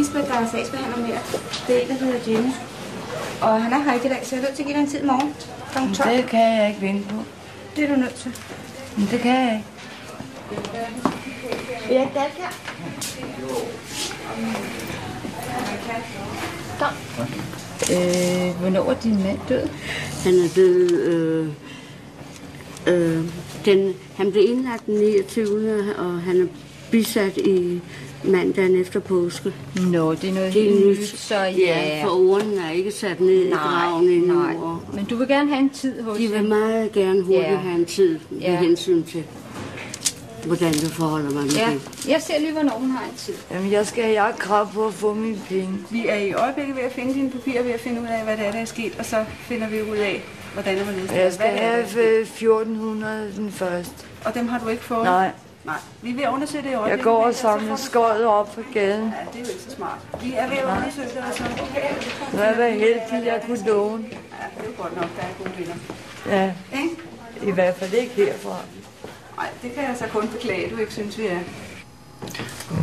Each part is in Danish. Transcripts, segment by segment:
Lisbeth, der er sagsbehandler mere. Det er en, der hedder Jenny. Og han er her ikke i dag, så jeg er nødt til at give dig en tid i morgen. Det kan jeg ikke vente på. Det er du nødt til. Men det kan jeg ikke. Ja, det er her. Hvornår er din mand død? Han er død... han blev indlagt den 29. og han er bisat i mandagen efter påske. Nå, det er noget helt nyt, så ja. Ja, for urnen er ikke sat ned i graven endnu. Nej. Men du vil gerne have en tid hos De vil meget gerne hurtigt have en tid med hensyn til, hvordan du forholder mig med det. Jeg ser lige, hvornår hun har en tid. Jamen, jeg har krav på at få mine penge. Vi er i øjeblikket ved at finde dine papirer, ved at finde ud af, hvad det er sket, og så finder vi ud af, hvordan det var ledet. Jeg skal have 1400 den første. Og dem har du ikke fået? Nej. Nej, vi er ved at undersøge det i øjeblikket. Jeg går og samler skøjet op på gaden. Ja, det er jo ikke så smart. Vi er ved at undersøge det, og så... Nu er jeg heldig, jeg kunne låne. Ja, det er jo godt nok, der er gode venner. Ja, ikke? I hvert fald ikke herfra. Nej, det kan jeg så kun beklage, du ikke synes, vi er.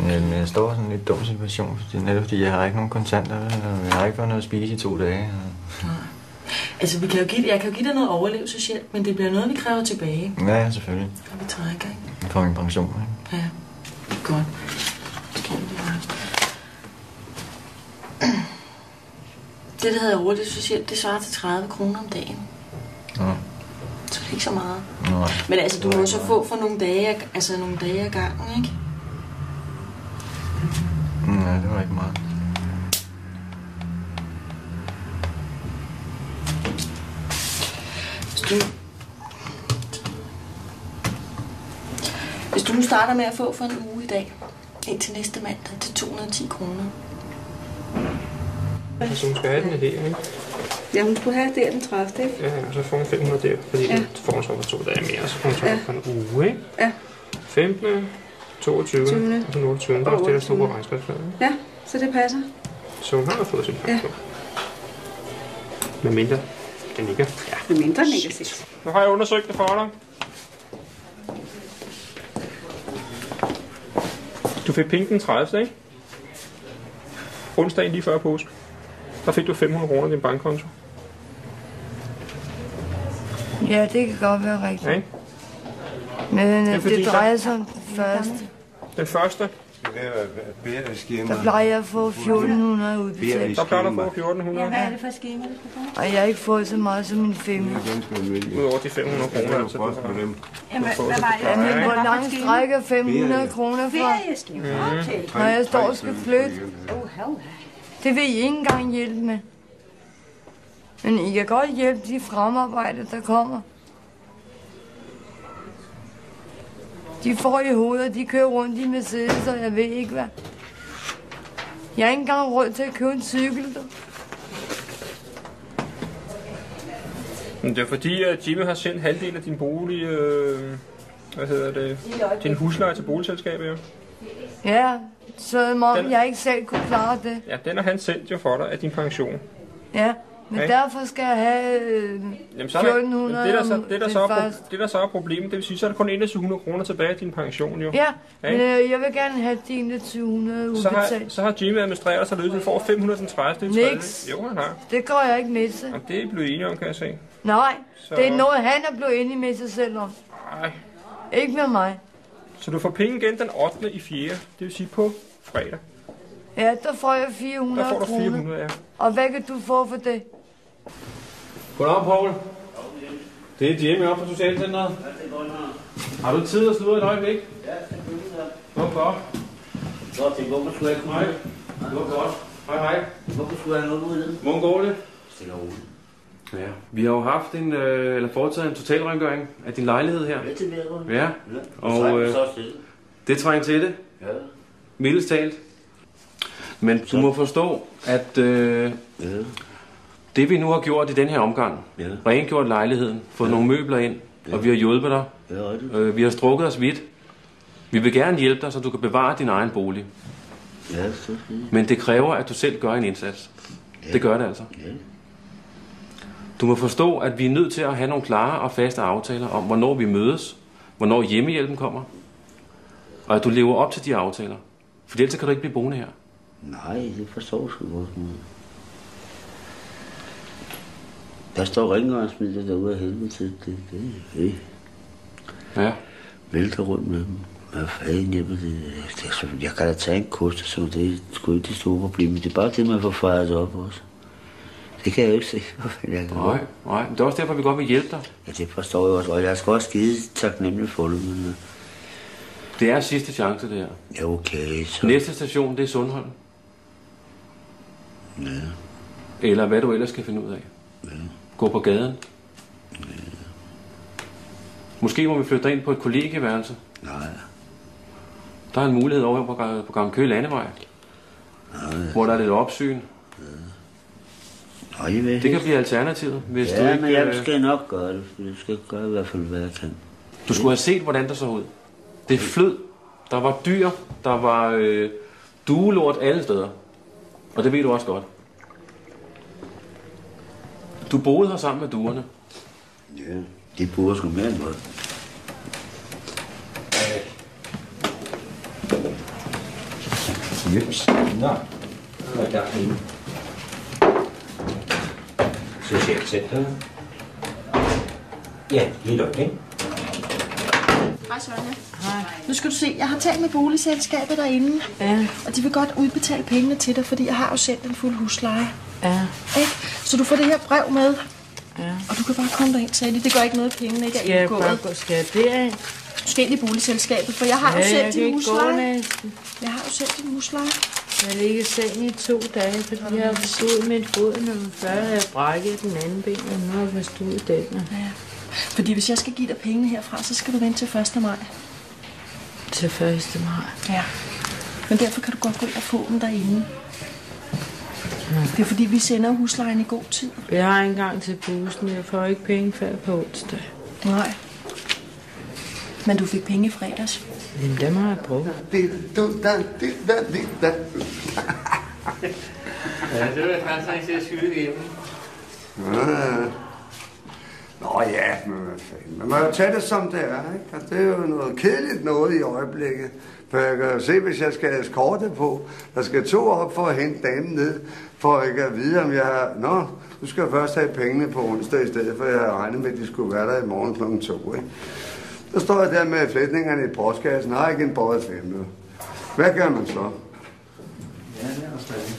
Men jeg står i sådan en lidt dum situation, fordi jeg har ikke nogen kontanter, og jeg har ikke fået noget at spise i 2 dage. Altså, jeg kan jo give dig noget overlevelseshjælp, men det bliver noget, vi kræver tilbage. Ja, selvfølgelig. Og vi trækker, ikke? Jeg får min pension, ikke? Ja, godt. Det, der hedder overlevelseshjælp, det svarer til 30 kroner om dagen. Ja. Så det er ikke så meget. Nej. Men altså, du må så få for nogle dage ad gangen, ikke? Ja, det var ikke meget. Hvis du nu starter med at få for en uge i dag, indtil næste mandag, til 210 kroner. Så hun skal have den her, ikke? Ja, hun skulle have der den 30, ikke? Ja, og så får hun 500 der, fordi det får hun så for 2 dage mere, så får hun så for en uge, ikke? Ja. 15., 22. og så 28. Det er også det, der står på regnskabspladen. Ja, så det passer. Så hun har fået sin pension. Med mindre den ikke. Ja, med mindre den ikke er set. Nu har jeg undersøgt det for dig. Du fik penge den 30. ikke? Onsdagen lige før påske. Der fik du 500 kroner i din bankkonto. Ja, det kan godt være rigtigt. Ja, men det drejer sig om den første. Den første? Der plejer jeg at få 1400 udbetalt. Der plejer du at få 1400. Hvad er det for skema, du skal få? Og jeg har ikke fået så meget som min 500. Udover de 500 kroner, altså. Jamen, hvad var det? Jamen, hvor langt strækker 500 kroner fra? Når jeg står og skal flytte. Det vil I ikke engang hjælpe med. Men I kan godt hjælpe de fremarbejder, der kommer. De får i hovedet, de kører rundt i Mercedes, og jeg ved ikke hvad. Jeg har ikke engang råd til at købe en cykel. Men det er fordi, at Jimmy har sendt halvdelen af din bolig, din husleje til boligselskabet, jo. Ja, så må jeg ikke selv kunne klare det. Ja, den har han sendt jo for dig af din pension. Ja, men derfor skal jeg have 1400 det der så er problemet, det vil sige, så er der kun 2100 kroner tilbage af din pension, jo. Ja, men jeg vil gerne have de 2100 udbetalt. Så har Jimmy administreret sig løbet, får 530. Niks. Jo, han har. Det går jeg ikke med til. Jamen, det er I blevet enige om, kan jeg se. Nej, det er noget, han er blevet enig med sig selv om. Nej. Ikke med mig. Så du får penge igen den 8. i 4. Det vil sige på fredag. Ja, der får jeg 400 kroner. Der får du 400, ja. Og hvad kan du få for det? Goddag, Poul. Det er Jimmy op fra Socialcenteret. Har du tid at sludre et øjeblik? Ja, selvfølgelig. Godt. Godt, det hvorfor skulle jeg kunne... Hej. Godt. Hej. Hvorfor skulle jeg have noget ud i det? Hvordan går det? Stille og roligt. Ja, vi har jo haft foretaget en totalrengøring af din lejlighed her. Det er til mere. Ja, og det trænger til det. Ja. Mildest talt. Men du må forstå, at det vi nu har gjort i den her omgang, rengjort lejligheden, fået nogle møbler ind, og vi har hjulpet dig. Vi har strukket os vidt. Vi vil gerne hjælpe dig, så du kan bevare din egen bolig. Ja, så fint. Men det kræver, at du selv gør en indsats. Det gør det altså. Ja. Du må forstå, at vi er nødt til at have nogle klare og faste aftaler om, hvornår vi mødes, hvornår hjemmehjælpen kommer, og at du lever op til de aftaler. For ellers kan du ikke blive boende her. Nej, det forstår jeg sgu godt. Der står rengøringsmidler derude af helvede til. Det. Ja. Vælter rundt med dem. Hvad fanden hjælper det? Jeg kan da tage en kost, så det er sgu ikke det store problem. Det er bare det, man får fejret op også. Det kan jeg jo ikke se. Nej. Det er også derfor, vi godt vil hjælpe dig. Ja, det forstår jeg også. Og jeg er sgu også skide taknemmelig for det. Men... Det er sidste chance, det her. Ja, okay. Så... Næste station, det er Sundholm. Ja. Eller hvad du ellers skal finde ud af. Ja. Gå på gaden. Ja. Måske må vi flytte dig ind på et kollegieværelse. Nej. Der er en mulighed over på Gamle Køge Landevej. Nej. Hvor der er lidt opsyn. Ja. Det kan blive alternativet, hvis du ikke... men jeg skal nok gøre det. Jeg skal gøre i hvert fald, hvad jeg kan. Du skulle have set, hvordan der så ud. Det flød. Der var dyr. Der var duelort alle steder. Og det ved du også godt. Du boede her sammen med duerne. Ja, de boede sgu mere end noget. Jeps. Nå, hvad er der inde? Socialt center. Ja, lige et øjeblik. Hej Sonja. Hej. Nu skal du se, jeg har talt med boligselskabet derinde. Ja. Og de vil godt udbetale pengene til dig, fordi jeg har jo sendt en fuld husleje. Ja. Ikke? Så du får det her brev med. Ja. Og du kan bare komme derind, sagde de. Det gør ikke noget, pengene ikke er indgået. Skal jeg derind? Du skal ind i boligselskabet, for jeg har jo sendt din husleje. Jeg har jo sendt din husleje. Jeg ligger i seng i 2 dage, fordi jeg har forstået med foden, og før har jeg brækket den anden ben, og nu har jeg forstået den. Ja. Fordi hvis jeg skal give dig pengene herfra, så skal du vente til 1. maj. Til 1. maj? Ja. Men derfor kan du godt gå ind og få dem derinde. Det er fordi, vi sender huslejen i god tid. Jeg har engang til bussen. Jeg får ikke penge før på onsdag. Nej. Men du fik penge i fredags. Jamen, dem har jeg brugt. Ja, det var faktisk ikke til at skyde igennem. Nå ja, men hvad fanden. Man må jo tage det som det er, ikke? Altså, det er jo noget kedeligt noget i øjeblikket. For jeg kan se, hvis jeg skal have kortet på, der skal 2 op for at hente damen ned, for at jeg kan vide, om jeg har... Nå, du skal først have pengene på onsdag i stedet, for jeg har regnet med, at de skulle være der i morgen kl. 2, ikke? Så står jeg der med flætningerne i postkassen, har ikke en båret 5. Hvad gør man så? Ja, det er stadig.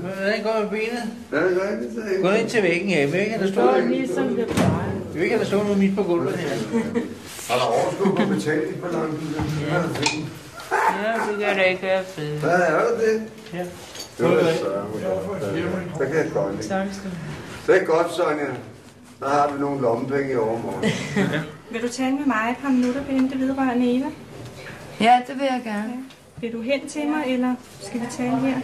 Hvordan går med benet? Gå ind til væggen her. Vil ikke have der stå noget midt på gulvet her? Har der overskud på betalingsbalancen? Ja, det kan da ikke være fedt. Hvad er det? Ja. Det kan jeg godt lide. Det er godt, Sonja. Der har vi nogle lommepenge i overmorgen. Vil du tale med mig et par minutter, Bente, vedrørende Eva? Ja, det vil jeg gerne. Ja. Vil du hen til mig, eller skal vi tale her?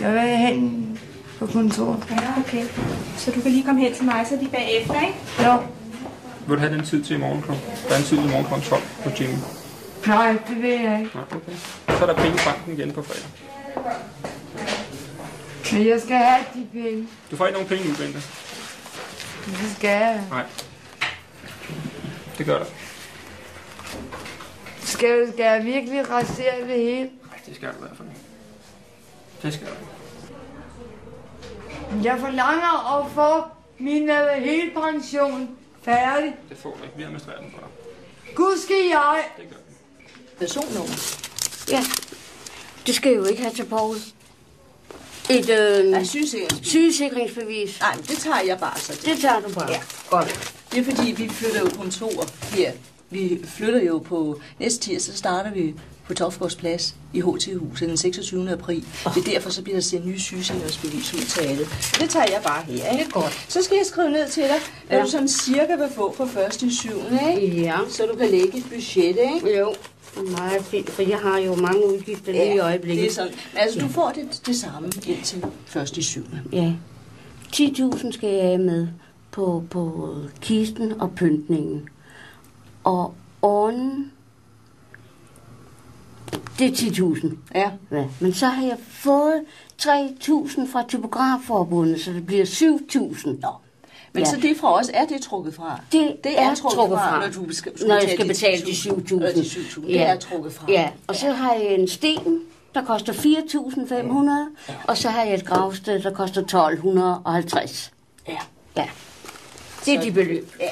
Jeg vil hen på kontoret. Ja, okay. Så du kan lige komme hen til mig, så er de bagefter, ikke? Jo. Vil du have den tid til i morgen? Der er en tid i morgen kl. 12 på Jimmy. Nej, det vil jeg ikke. Nej, okay. Så er der penge i banken igen på fredag. Men jeg skal have de penge. Du får ikke nogen penge nu, Bente. Det skal jeg. Nej. Det gør der. Skal jeg virkelig rasere det hele? Nej, det skal du i hvert fald. Det skal du. Jeg forlanger at få min hele pension færdig. Det får du ikke. Vi administrerer den for dig. Gud skal jeg. Det gør vi. Personnummer? Ja. Det skal jeg jo ikke have til Poul. Et sygesikringsbevis. Nej, det tager jeg bare så. Det tager du bare. Ja, godt. Det er fordi, vi flytter jo kontor her. Vi flytter jo på næste tirsdag, så starter vi på Tofgårds Plads i HT-huset den 26. april. Det er derfor, så bliver der sendt nye sygesikringsbevis ud til alle. Det tager jeg bare her, ikke? Godt. Så skal jeg skrive ned til dig, hvad du sådan cirka vil få for 1.7., ikke? Ja. Så du kan lægge et budget, ikke? Jo. Meget fint, for jeg har jo mange udgifter lige i øjeblikket. Det er sådan. Altså, du får det samme indtil 1.7. Ja. 10.000 skal jeg have med på kisten og pyntningen. Og ornen, det er 10.000. Ja. Men så har jeg fået 3.000 fra Typografforbundet, så det bliver 7.000. Nå. Men så det fra os, er det trukket fra? Det er trukket fra, når jeg skal betale de 7.000. Det er trukket fra. Ja, og så har jeg en sten, der koster 4.500, og så har jeg et gravsted, der koster 1.250. Ja. Det er de beløb. Ja.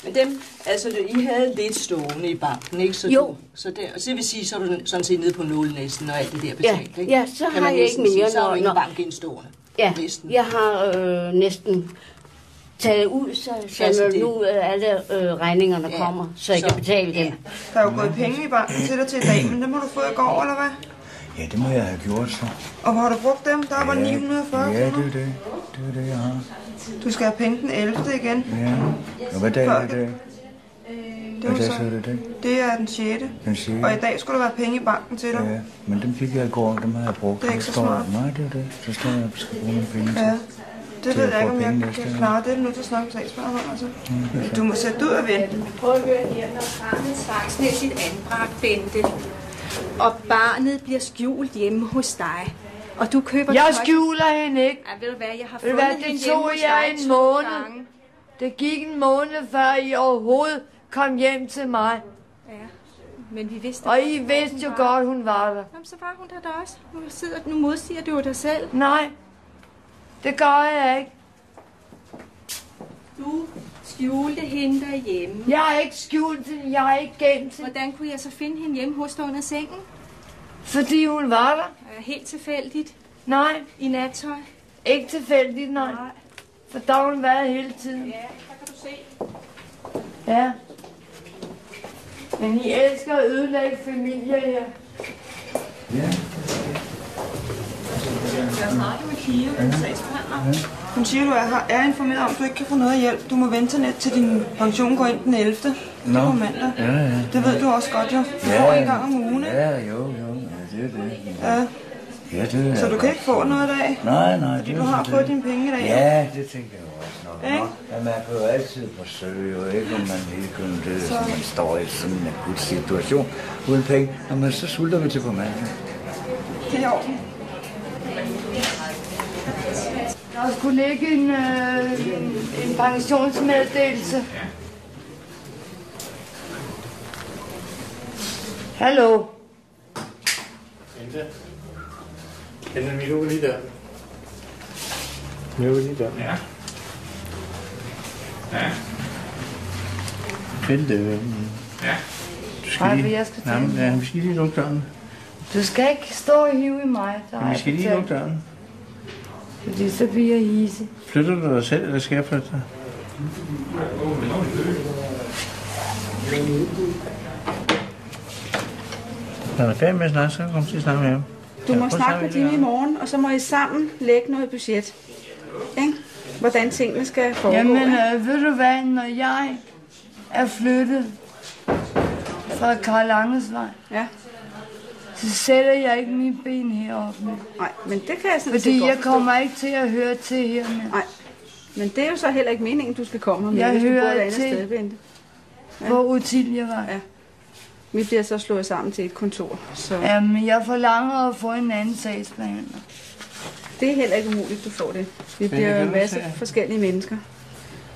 Men dem, altså I havde lidt stående i banken, ikke? Så jo. Så det vil sige, så er du sådan set nede på 0 næsten, når alt det der betalt, ikke? Ja, så har jeg ikke mere. Så har du ingen bank indstående. Ja, næsten. Jeg har næsten taget ud, så nu alle regningerne kommer, så jeg kan betale dem. Der er jo gået penge i banken til dig til i dag, men dem har du fået i går, eller hvad? Ja, det må jeg have gjort så. Og hvor har du brugt dem? Der var 940 kroner. Ja, det er det, jeg har. Du skal have penge den 11. igen. Ja. Og hvad dag er det? Det er den 6. Den 6. Og i dag skulle der være penge i banken til dig. Ja, men dem fik jeg i går, dem har jeg brugt. Det er ikke så smart. Nej, det er det. Så står jeg, skal bruge nogle penge til. Ja. Det ved jeg ikke, om jeg kan klare. Det er nu til at snakke med sagsbehandleren, altså. Du må sætte ud og vente. Prøv at høre her, når barnet tvangsmæssigt anbragt, Bente, og barnet bliver skjult hjemme hos dig, og du køber... Jeg skjuler hende ikke. Ved du hvad, jeg har fundet hende hjemme hos dig en måned. Det gik en måned, før I overhovedet kom hjem til mig. Ja, men vi vidste... Og I vidste jo godt, hun var der. Jamen, så var hun der også. Nu modsiger du dig selv. Nej, det gør jeg ikke. Du skjulte hende derhjemme. Jeg har ikke skjult hende, jeg har ikke gemt hende. Hvordan kunne jeg så finde hende hjemme hos dig under sengen? Fordi hun var der. Helt tilfældigt? Nej. I nattøj? Ikke tilfældigt, nej. For der har hun været hele tiden. Ja, der kan du se. Ja. Men I elsker at ødelægge familier her. Ja. Jeg snakker med Kira, den sagsbehandler. Hun siger, du er informeret om, at du ikke kan få noget hjælp. Du må vente net til din pension går ind den 11. Det er på mandag. Ja. Det ved du også godt, jo. Du får en gang om ugen, ikke? Ja, jo. Ja, det er det. Ja. Ja, det er så du kan ikke få noget i dag? Nej. Fordi du har fået dine penge i dag? Ja, det tænker jeg også nok. Ja, man kan jo altid forsøge, og ikke om man hele kunne det, så man står i sådan en akut situation uden penge. Og man så sulter vi til på mandag. Det er i orden. Der skulle ligge en pensionsmeddelelse. Hallo? Den vi lukker lige der. Vi lukker lige der. Ja. Bente. Ja. Du skal lige... jeg skal ja, vi skal lige lukke døren. Du skal ikke stå og hive i mig. Vi skal lige lukke døren. Fordi så bliver jeg hisse. Flytter du dig selv, eller skal jeg flytte dig? Når jeg er færdig med at snakke, så kan jeg snakke med ham. Du må snakke med Jimmy i morgen, og så må I sammen lægge noget budget. Ikke? Hvordan tingene skal foregå. Jamen, ved du hvad, når jeg er flyttet fra Karl Langesvej, så sætter jeg ikke mine ben heroppe. Nej, men det kan jeg sådan fordi jeg kommer ikke til at høre til her med. Nej, men det er jo så heller ikke meningen, du skal komme her med, jeg hvis du bor et hører andet til, sted, Bente. hvor Utilia var. Ja. Vi bliver så slået sammen til et kontor. Så. Jamen, jeg forlanger at få en anden sagsbehandler. Det er heller ikke umuligt, du får det. Vi bliver en masse forskellige mennesker.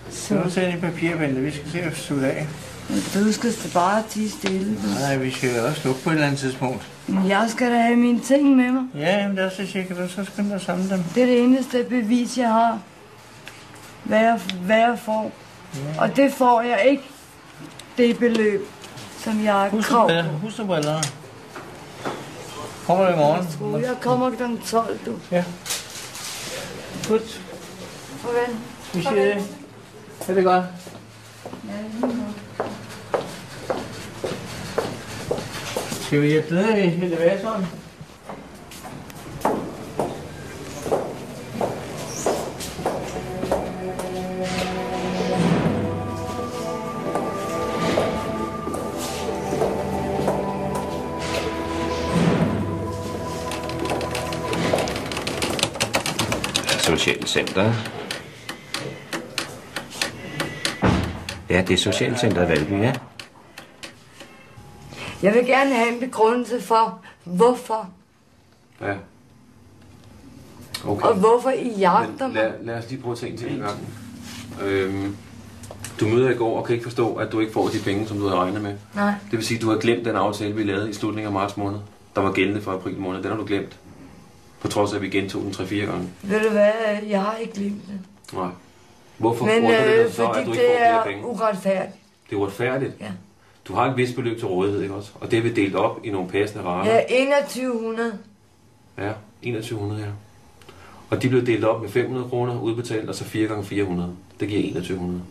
Så du sætte i papirbænde, vi skal se at slutte af. Du skal bare tie stille. Nej, vi skal også slukke på et eller andet tidspunkt. Men jeg skal da have mine ting med mig. Ja, men det er så sikkert, så skal du samle dem. Det er det eneste bevis, jeg har. Hvad jeg får. Ja. Og det får jeg ikke. Det beløb, som jeg har krav på. Husk du brillerne. Kommer du i morgen? Jeg kommer kl. 12, du. Ja. Godt. Farvel. Vi siger det. Er det godt? Ja, skal vi hjælpe ned i elevatoren? Socialcenter. Ja, det er Socialcenteret Valby, ja. Jeg vil gerne have en begrundelse for, hvorfor. Ja. Okay. Og hvorfor I jagter mig. Lad os lige prøve at tænke til en gang. Du møder i går og kan ikke forstå, at du ikke får de penge, som du havde regnet med. Nej. Det vil sige, at du har glemt den aftale, vi lavede i slutningen af marts måned, der var gældende for april måned. Den har du glemt. På trods af, at vi gentog den 3-4 gange. Ved du hvad, jeg har ikke glemt det. Nej. Hvorfor Men undrer det dig så, fordi at du ikke får flere penge? det er uretfærdigt. Det er uretfærdigt? Ja. Du har et vist beløb til rådighed, ikke også? Og det er vi delt op i nogle passende rater. Ja, 2100. Ja, 2100, ja. Og de blev delt op med 500 kroner udbetalt, og så 4 gange 400. Det giver 2100.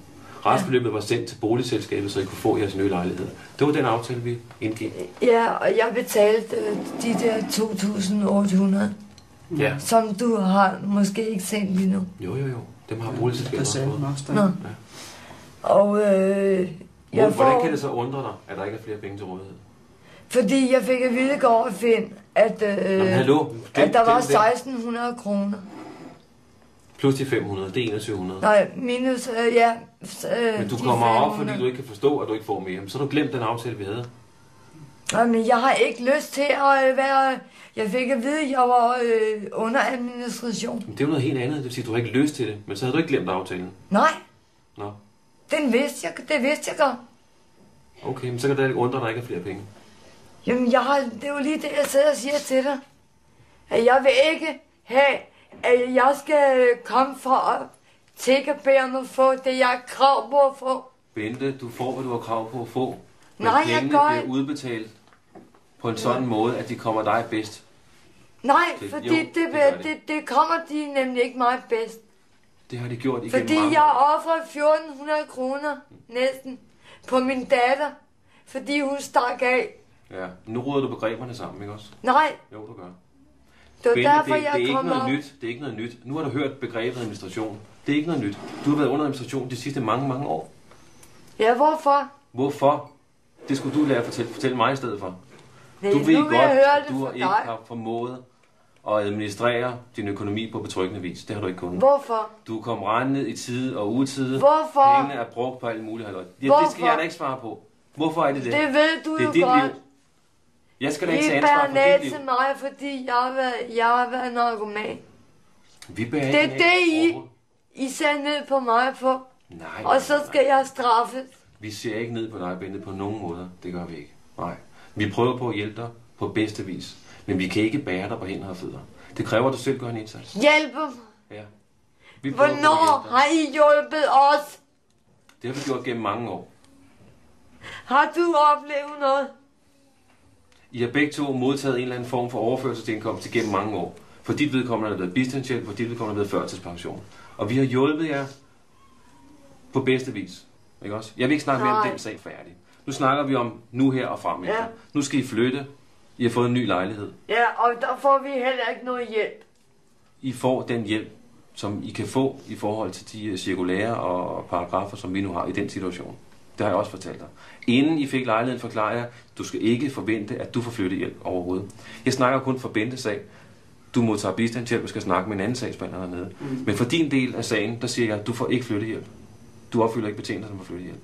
Restbeløbet var sendt til boligselskabet, så I kunne få jeres nye lejlighed. Det var den aftale, vi indgik. Ja, og jeg betalte de der 2.800. Ja. Som du har måske ikke sendt lige nu. Jo. Dem har boligselskabet også fået. Nå. Ja. Og Hvordan kan det så undre dig, at der ikke er flere penge til rådighed? Fordi jeg fik at vide i går, Finn, at, at der var 1.600 kroner. Plus de 500, det er 2100. Nej, minus, Men du kommer op, fordi du ikke kan forstå, at du ikke får mere. Så har du glemt den aftale, vi havde. Nej, men jeg har ikke lyst til at være... Jeg fik at vide, at jeg var under administration. Men det er jo noget helt andet. Det vil sige, at du har ikke lyst til det. Men så havde du ikke glemt aftalen. Nej. Nå. Det vidste jeg godt. Okay, men så kan det ikke undre, at der ikke er flere penge. Jamen, det er jo lige det, jeg sidder og siger til dig. At jeg vil ikke have, at jeg skal komme for at tække og bede om at få det, jeg har krav på at få. Bente, du får, hvad du har krav på at få. Men Nej, pengene bliver udbetalt på en sådan måde, at de kommer dig bedst. Nej, fordi det kommer de nemlig ikke mig bedst. Det har de gjort igennem fordi mange jeg offrede 1.400 kroner næsten på min datter, fordi hun stak af. Ja, nu ruder du begreberne sammen, ikke også? Nej. Jo, du gør. Det var Bente, derfor, det er ikke kom noget op. nyt. Det er ikke noget nyt. Nu har du hørt begrebet administration. Det er ikke noget nyt. Du har været under administration de sidste mange år. Ja, hvorfor? Hvorfor? Det skulle du lære at fortælle mig i stedet for. Nej, Du ved nu vil godt, jeg høre at det du fra ikke dig. har formået at administrere din økonomi på betryggende vis. Det har du ikke kunnet. Hvorfor? Du kom rendende i tide og utide. Hvorfor? Pengene er brugt på alt muligt halløj. Ja, Hvorfor? det skal jeg da ikke svare på. Hvorfor er det det? Det ved du det er jo dit godt. liv. Jeg skal da I ikke tage ansvar for bærer dit liv. til mig, fordi jeg har været narkoman. Vi bærer Det er ikke det, af. I ser ned på mig på. Nej. Og så skal jeg straffes. Vi ser ikke ned på dig, Bente, på nogen måder. Det gør vi ikke. Nej. Vi prøver på at hjælpe dig på bedste vis. Men vi kan ikke bære dig på hænder og fødder. Det kræver, at du selv gør en indsats. Hjælpe mig. Ja. Vi prøver på at Hvornår hjælpe dig. har I hjulpet os? Det har vi gjort gennem mange år. Har du oplevet noget? I har begge to modtaget en eller anden form for overførselsindkomst igennem mange år. For dit vedkommende er der blevet bistandshjælp, for dit vedkommende er der blevet førtidspension. Og vi har hjulpet jer på bedste vis. Ikke også? Jeg vil ikke snakke mere om den sag færdig. Nu snakker vi om nu her og frem. Ja. Nu skal I flytte. I har fået en ny lejlighed. Ja, og der får vi heller ikke noget hjælp. I får den hjælp, som I kan få i forhold til de cirkulære og paragrafer, som vi nu har i den situation. Det har jeg også fortalt dig. Inden I fik lejligheden, forklarer jeg, du skal ikke forvente, at du får flyttehjælp overhovedet. Jeg snakker kun for Bentes sag. Du modtager bistandshjælp og skal snakke med en anden sagsbehandler dernede. Men for din del af sagen, der siger jeg, at du får ikke flyttehjælp. Du opfylder ikke betingelserne for flyttehjælp.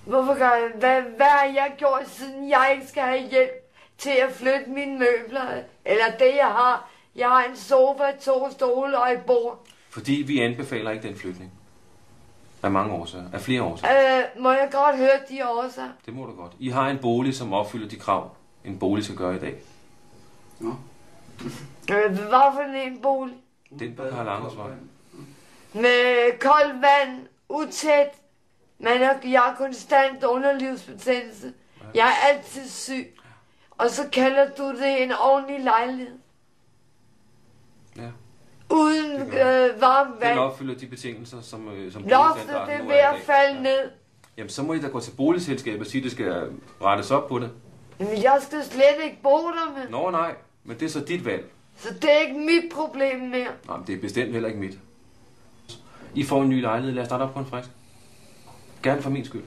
Hvorfor gør jeg? Hvad har jeg gjort, siden jeg ikke skal have hjælp til at flytte mine møbler? Eller det, jeg har? Jeg har en sofa, 2 stole og et bord. Fordi vi anbefaler ikke den flytning. Af mange årsager. Af flere årsager. Må jeg godt høre de årsager? Det må du godt. I har en bolig, som opfylder de krav, en bolig skal gøre i dag. Nå. Hvad for en bolig? Den på Karl Andersvej. Med koldt vand, utæt. Jeg har konstant underlivsbetændelse. Jeg er altid syg. Og så kalder du det en ordentlig lejlighed. Ja. Uden varmt vand. Den opfylder de betingelser, som Loftet, det er ved at falde ned. Jamen, så må I da gå til boligselskabet og sige, at det skal rettes op på det. Men jeg skal slet ikke bo der med. Nå, nej. Men det er så dit valg. Så det er ikke mit problem mere. Nej, men det er bestemt heller ikke mit. I får en ny lejlighed. Lad os starte op på en frisk. Gerne for min skyld.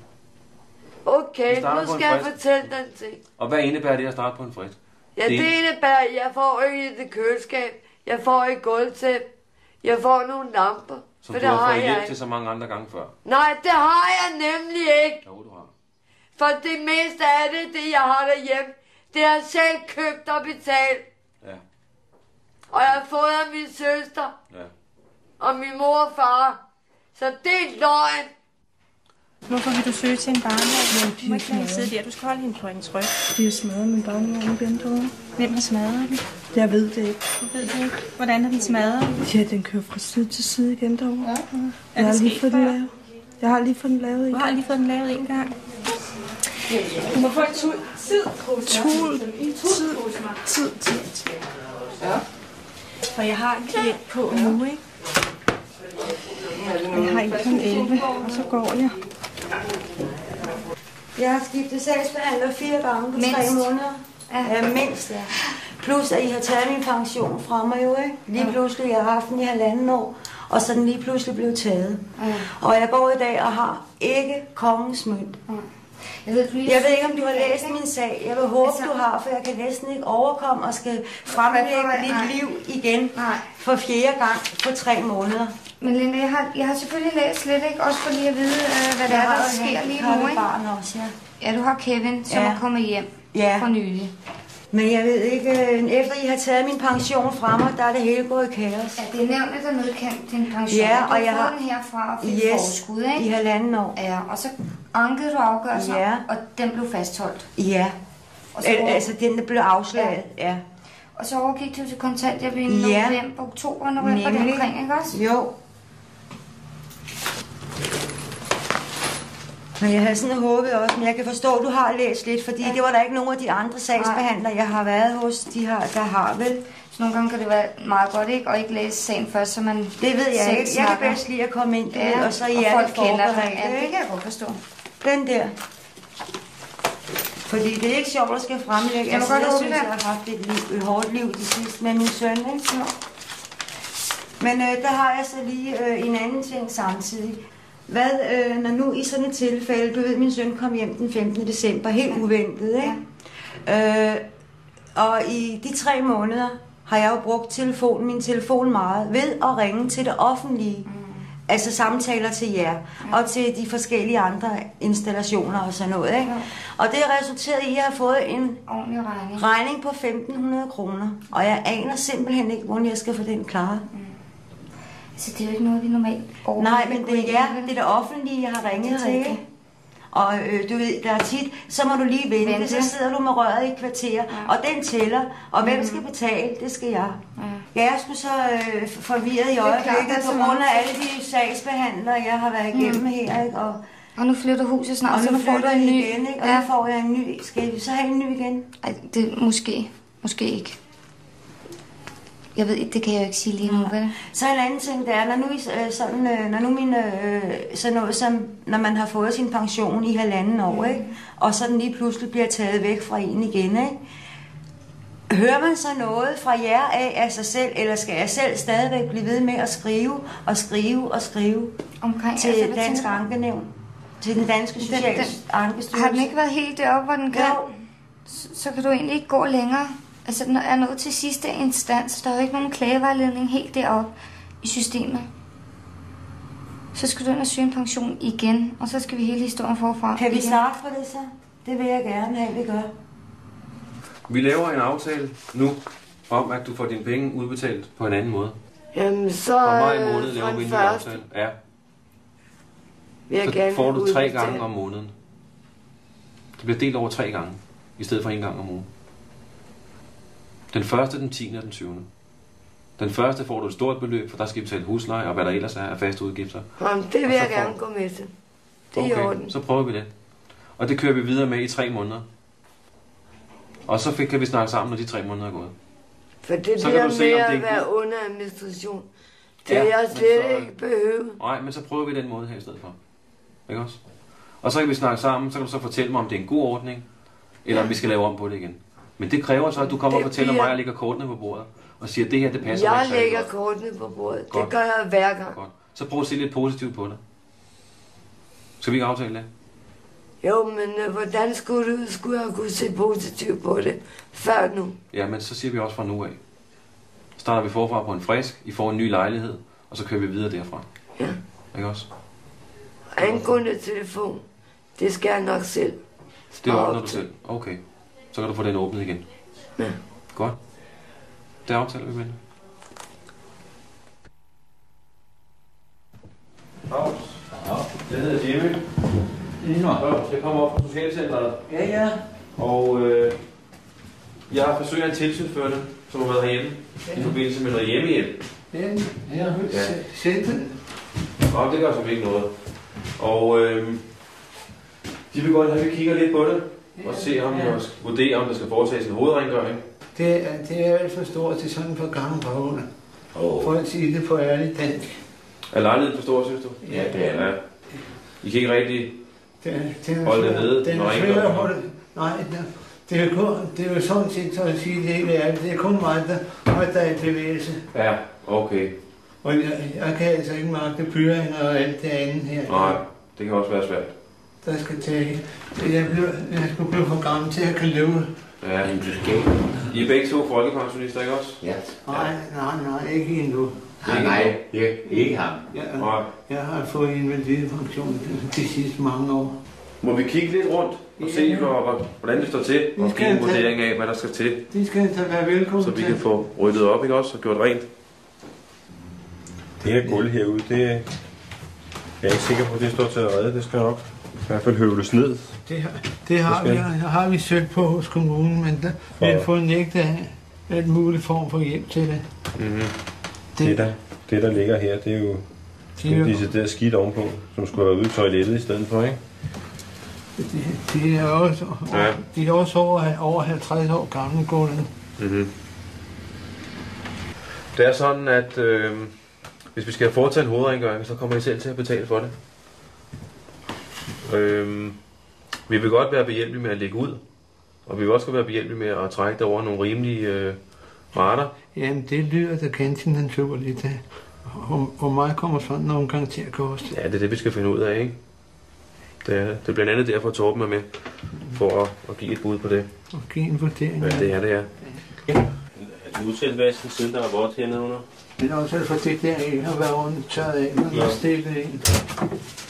Okay, Vi starter nu på en skal jeg frisk. fortælle den ting. Og hvad indebærer det at starte på en frisk? Ja, det indebærer, at jeg får et køleskab. Jeg får et gulvtæp. Jeg får nogle lamper. Som for du det har fået jeg hjælp ikke. til så mange andre gange før. Nej, det har jeg nemlig ikke. Jo, du har. For det meste af det jeg har derhjemme, det har jeg selv købt og betalt. Ja. Og jeg har fået af min søster Ja. og min mor og far. Så det er løgn. Hvorfor vil du søge til en barnevogn? Du må ikke lade hende sidde der. Du skal holde hende på hendes ryg. De har smadret min barnevogn igen, derude. Hvem har smadret den? Jeg ved det ikke. Du ved det ikke. Hvordan er den smadret? Ja, den kører fra side til side igen derovre. Ja. Jeg har lige fået den lavet. Jeg har lige fået den lavet. Du har lige fået den lavet en gang. Du må få en tid. Ja. For jeg har en klient på nu, ikke? Jeg har en kl. 11, og så går jeg. Jeg har skiftet sagsbehandler 4 gange på 3 måneder. Ja, mindst, ja. Plus at I har taget min pension fra mig jo, ikke? Lige pludselig, jeg har haft den i 1,5 år, og så den lige pludselig blev taget. Og jeg går i dag og har ikke kongens mønt. Jeg ved ikke, om du har læst min sag. Jeg vil håbe, du har, for jeg kan næsten ikke overkomme og skal fremlægge dit liv igen for 4. gang på 3 måneder. Men Linda, jeg har selvfølgelig læst lidt, ikke? Også for lige at vide, hvad der sker lige nu, ikke? Barn også, ja. Ja, du har Kevin, som er kommet hjem for nylig. Men jeg ved ikke, efter I har taget min pension fra mig, der er det hele gået i kaos. Ja, det er nævnt, at der nedkendt din pension. Ja, og jeg har den herfra og fik forskud, ikke? I 1,5 år. Ja, og så ankede du afgørelsen, og den blev fastholdt. Ja, og så altså den blev afslaget, ja. Og så overgik du til kontanthjælp i november, oktober, november, det omkring, ikke også? Jo. Men jeg havde sådan håbet også, men jeg kan forstå, at du har læst lidt, fordi det var der ikke nogen af de andre sagsbehandlere, jeg har været hos, der har vel. Så nogle gange kan det være meget godt, ikke? Og ikke læse sagen først, så man det ved jeg ikke. Jeg kan bedst lide at komme ind, og så og folk kender dig. Ja, det kan jeg godt forstå. Den der. Fordi det er ikke sjovt at skal fremlægge. Jeg synes, jeg har haft et hårdt liv de sidste med min søn, ikke? Ja. Men der har jeg så lige en anden ting samtidig. Hvad, når nu i sådan et tilfælde, du ved, min søn kom hjem den 15. december, helt uventet, ikke? Ja. Og i de 3 måneder har jeg jo brugt min telefon meget ved at ringe til det offentlige. Altså samtaler til jer, og til de forskellige andre installationer og sådan noget, ikke? Og det har resulteret i, at jeg har fået en regning på 1.500 kroner. Og jeg aner simpelthen ikke, hvordan jeg skal få den klaret. Så det er jo ikke noget, vi normalt nej, men det er det offentlige, jeg har ringet til. Og du ved, der er tit, så må du lige vente, så sidder du med røret i et kvarter, og den tæller, og hvem skal betale, det skal jeg. Jeg er sgu så forvirret i øjeblikket på grund af alle de sagsbehandlere, jeg har været igennem her, ikke? Og nu flytter huset snart, og så nu får du en ny igen, ikke? Og nu får jeg en ny. Skal vi så have en ny igen? Ej, det måske ikke. Jeg ved ikke, det kan jeg jo ikke sige lige nu, vel? Så en anden ting, det er, når man har fået sin pension i 1,5 år, ikke? Og så den lige pludselig bliver taget væk fra en igen, ikke? Hører man så noget fra jer af sig selv, eller skal jeg selv stadigvæk blive ved med at skrive omkring, til Dansk Ankenævn? Til den danske sociale ankestyrelse? Har den ikke været helt deroppe, hvor den kan? Så kan du egentlig ikke gå længere. Altså, den er nået til sidste instans. Der er jo ikke nogen klagevejledning helt deroppe i systemet. Så skal du ind og søge en pension igen, og så skal vi hele historien forfra. Kan vi starte fra det så? Det vil jeg gerne have, vi gør. Vi laver en aftale nu om, at du får dine penge udbetalt på en anden måde. Jamen, så for maj måned laver vi en ny aftale. Ja. Så får du 3 gange om måneden. Det bliver delt over 3 gange, i stedet for 1 gang om ugen. Den første, den 10. og den 20. Den første får du et stort beløb, for der skal I betale husleje, og hvad der ellers er af faste udgifter. Jamen, det vil jeg gerne gå med til. Det er i orden. Så prøver vi det. Og det kører vi videre med i 3 måneder. Og så kan vi snakke sammen, når de 3 måneder er gået. For det bliver med at være under administration. Det er jeg slet ikke behøvet. Nej, men så prøver vi den måde her i stedet for. Ikke også? Og så kan vi snakke sammen, så kan du så fortælle mig, om det er en god ordning, eller om vi skal lave om på det igen. Men det kræver så, at du kommer og fortæller mig, at jeg lægger kortene på bordet, og siger, at det her, det passer mig. Jeg lægger kortene på bordet. Godt. Det gør jeg hver gang. Godt. Så prøv at se lidt positivt på det. Skal vi ikke aftale det? Jo, men hvordan skulle jeg kunne se positivt på det før nu? Ja, men så siger vi også fra nu af. Starter vi forfra på en frisk, I får en ny lejlighed, og så kører vi videre derfra. Ja. Ikke også? Angående telefon, det skal jeg nok selv. Det ordner du selv? Okay. Så kan du få den åbnet igen. Ja. Godt. Det aftaler vi med. Jeg hedder Jimmy. Jeg kommer op fra Socialcenteret. Ja. Og jeg har forsøgt en tilsynsførende, som har været herhjemme i forbindelse med noget hjemmehjælp. Ja, jeg har set det. Nå, det gør så ikke noget. Og de vil godt have, at vi kigger lidt på det, og se om vi vurderer, om der skal foretages en hovedrengøring. Det er alt for stort til sådan på gamle baggrunde. For at sige det på ærligt dansk. Er lejligheden for stor, synes du? Ja, det er. I kan ikke rigtig holde det nede? Den er svær at holde. Nej, det er jo sådan set så at sige det hele ærligt. Det er kun mig, der er i bevægelse. Ja, okay. Og jeg kan altså ikke magte fyringer og alt det andet her. Nej, det kan også være svært. Der skal tage. Jeg skulle blive for gammel til at kan løbe. Ja, I er begge to folkepensionister, ikke også? Ja. Nej, ikke endnu. Nej, ikke ham. Jeg har fået invalidepension de sidste mange år. Må vi kigge lidt rundt og se, hvordan det står til, og give en vurdering af, hvad der skal til? De skal altså være velkommen så vi kan få ryddet op, ikke også, og gjort rent. Det her gulv herude, det er jeg ikke sikker på, at det står til at redde. Det skal nok i hvert fald høvles ned. Det har vi søgt på hos kommunen, men vi har fået nægtet af alt muligt form for hjælp til det. Mm-hmm. Det der ligger her, det er jo decideret skidt ovenpå, som skulle have været ude i toilettet i stedet for, ikke? De er også over 50 år gamle gulvene. Mm-hmm. Det er sådan, at hvis vi skal have foretaget en hovedrengøring, så kommer I selv til at betale for det. Vi vil godt være behjælpelige med at lægge ud, og vi vil også være behjælpelige med at trække det over nogle rimelige rater. Jamen, det lyder da ganske naturligt. Hvor meget kommer sådan nogle gange til at koste? Ja, det er det, vi skal finde ud af, ikke? Det er blandt andet derfor, Torben er med, for at give et bud på det. Og give en vurdering. Ja, det er det, ja. Er du utilvasken siden der er vort hernede under? Det er også for det der en har været rundt tørret af, når man stikket ind.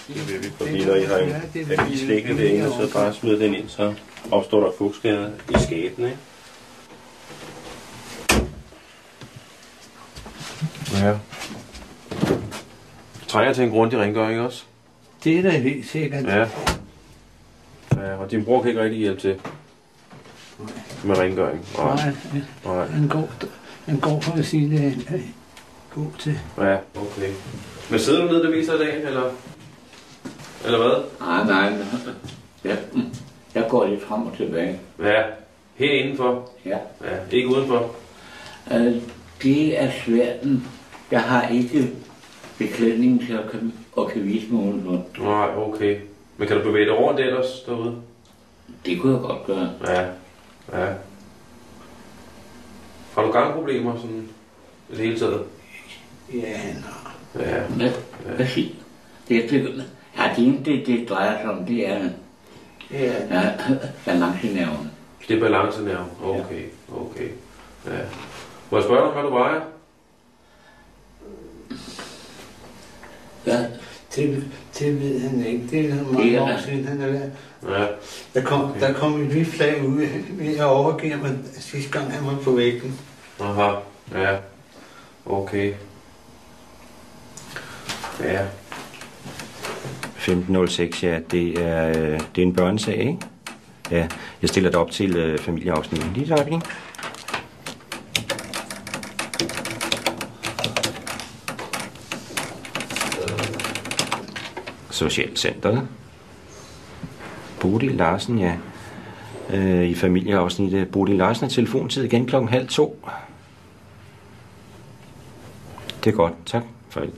Det vil vi, fordi når I har en avis liggende derinde, og så bare smider den ind, så opstår der fugtskader i skabene, ikke? Ja. Trænger til en grundig rengøring også? Det er da helt sikkert. Ja. Og din bror kan ikke rigtig hjælpe til med rengøring? Nej. Han går for at sige, det er god til. Ja, okay. Men sidder du nede det meste af dagen, eller hvad? Nej. Jeg går lidt frem og tilbage. Ja, her indenfor? Ja. Ikke udenfor? Det er svært. Jeg har ikke beklædning til at kan vise mig udenfor. Nej, okay. Men kan du bevæge dig rundt ellers derude? Det kunne jeg godt gøre. Ja. Har du gangproblemer sådan i det hele taget? Ja. Præcis. Det drejer sig om, det er balancenerven. Det er balancenerven? Okay. Ja. Må jeg spørge dig, hvad du vejer? Ja, det ved han ikke. Det er mange år siden, han er der. Ja. Der kom et nyt flag ud ved at overgive mig sidste gang, han var på væggen. Aha, ja. Okay. Ja. 1506, ja, det er en børnesag, ikke? Ja, jeg stiller det op til familieafsnittet. Lige tak, ikke? Socialcenteret. Bodil Larsen, ja. I familieafsnittet. Bodil Larsen er telefontid igen 1:30. Det er godt. Tak. Farvel.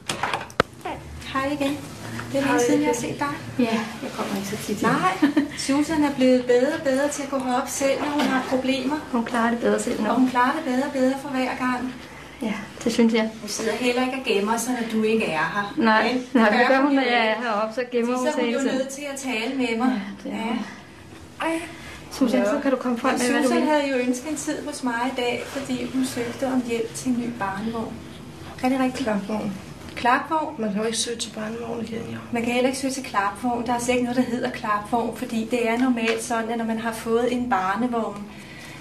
Hej igen. Det er længe siden, jeg har set dig. Ja, jeg kommer ikke så tit. Nej, Susan er blevet bedre og bedre til at gå herop selv, når hun har problemer. Hun klarer det bedre selv nu. Og hun klarer det bedre og bedre for hver gang. Ja, det synes jeg. Hun sidder heller ikke og gemmer sig, når du ikke er her. Nej, det gør hun, når jeg er heroppe, så gemmer hun sig hele tiden. Så er hun jo nødt til at tale med mig. Ja. Susan, så kan du komme frem med, hvad du vil. Susan havde jo ønsket en tid hos mig i dag, fordi hun søgte om hjælp til en ny barnevogn. Er det rigtigt? Klapvogn. Klapvogn? Man kan jo ikke søge til barnevogn igen, jo. Man kan heller ikke søge til klapvogn. Der er altså ikke noget, der hedder klapvogn, fordi det er normalt sådan, at når man har fået en barnevogn,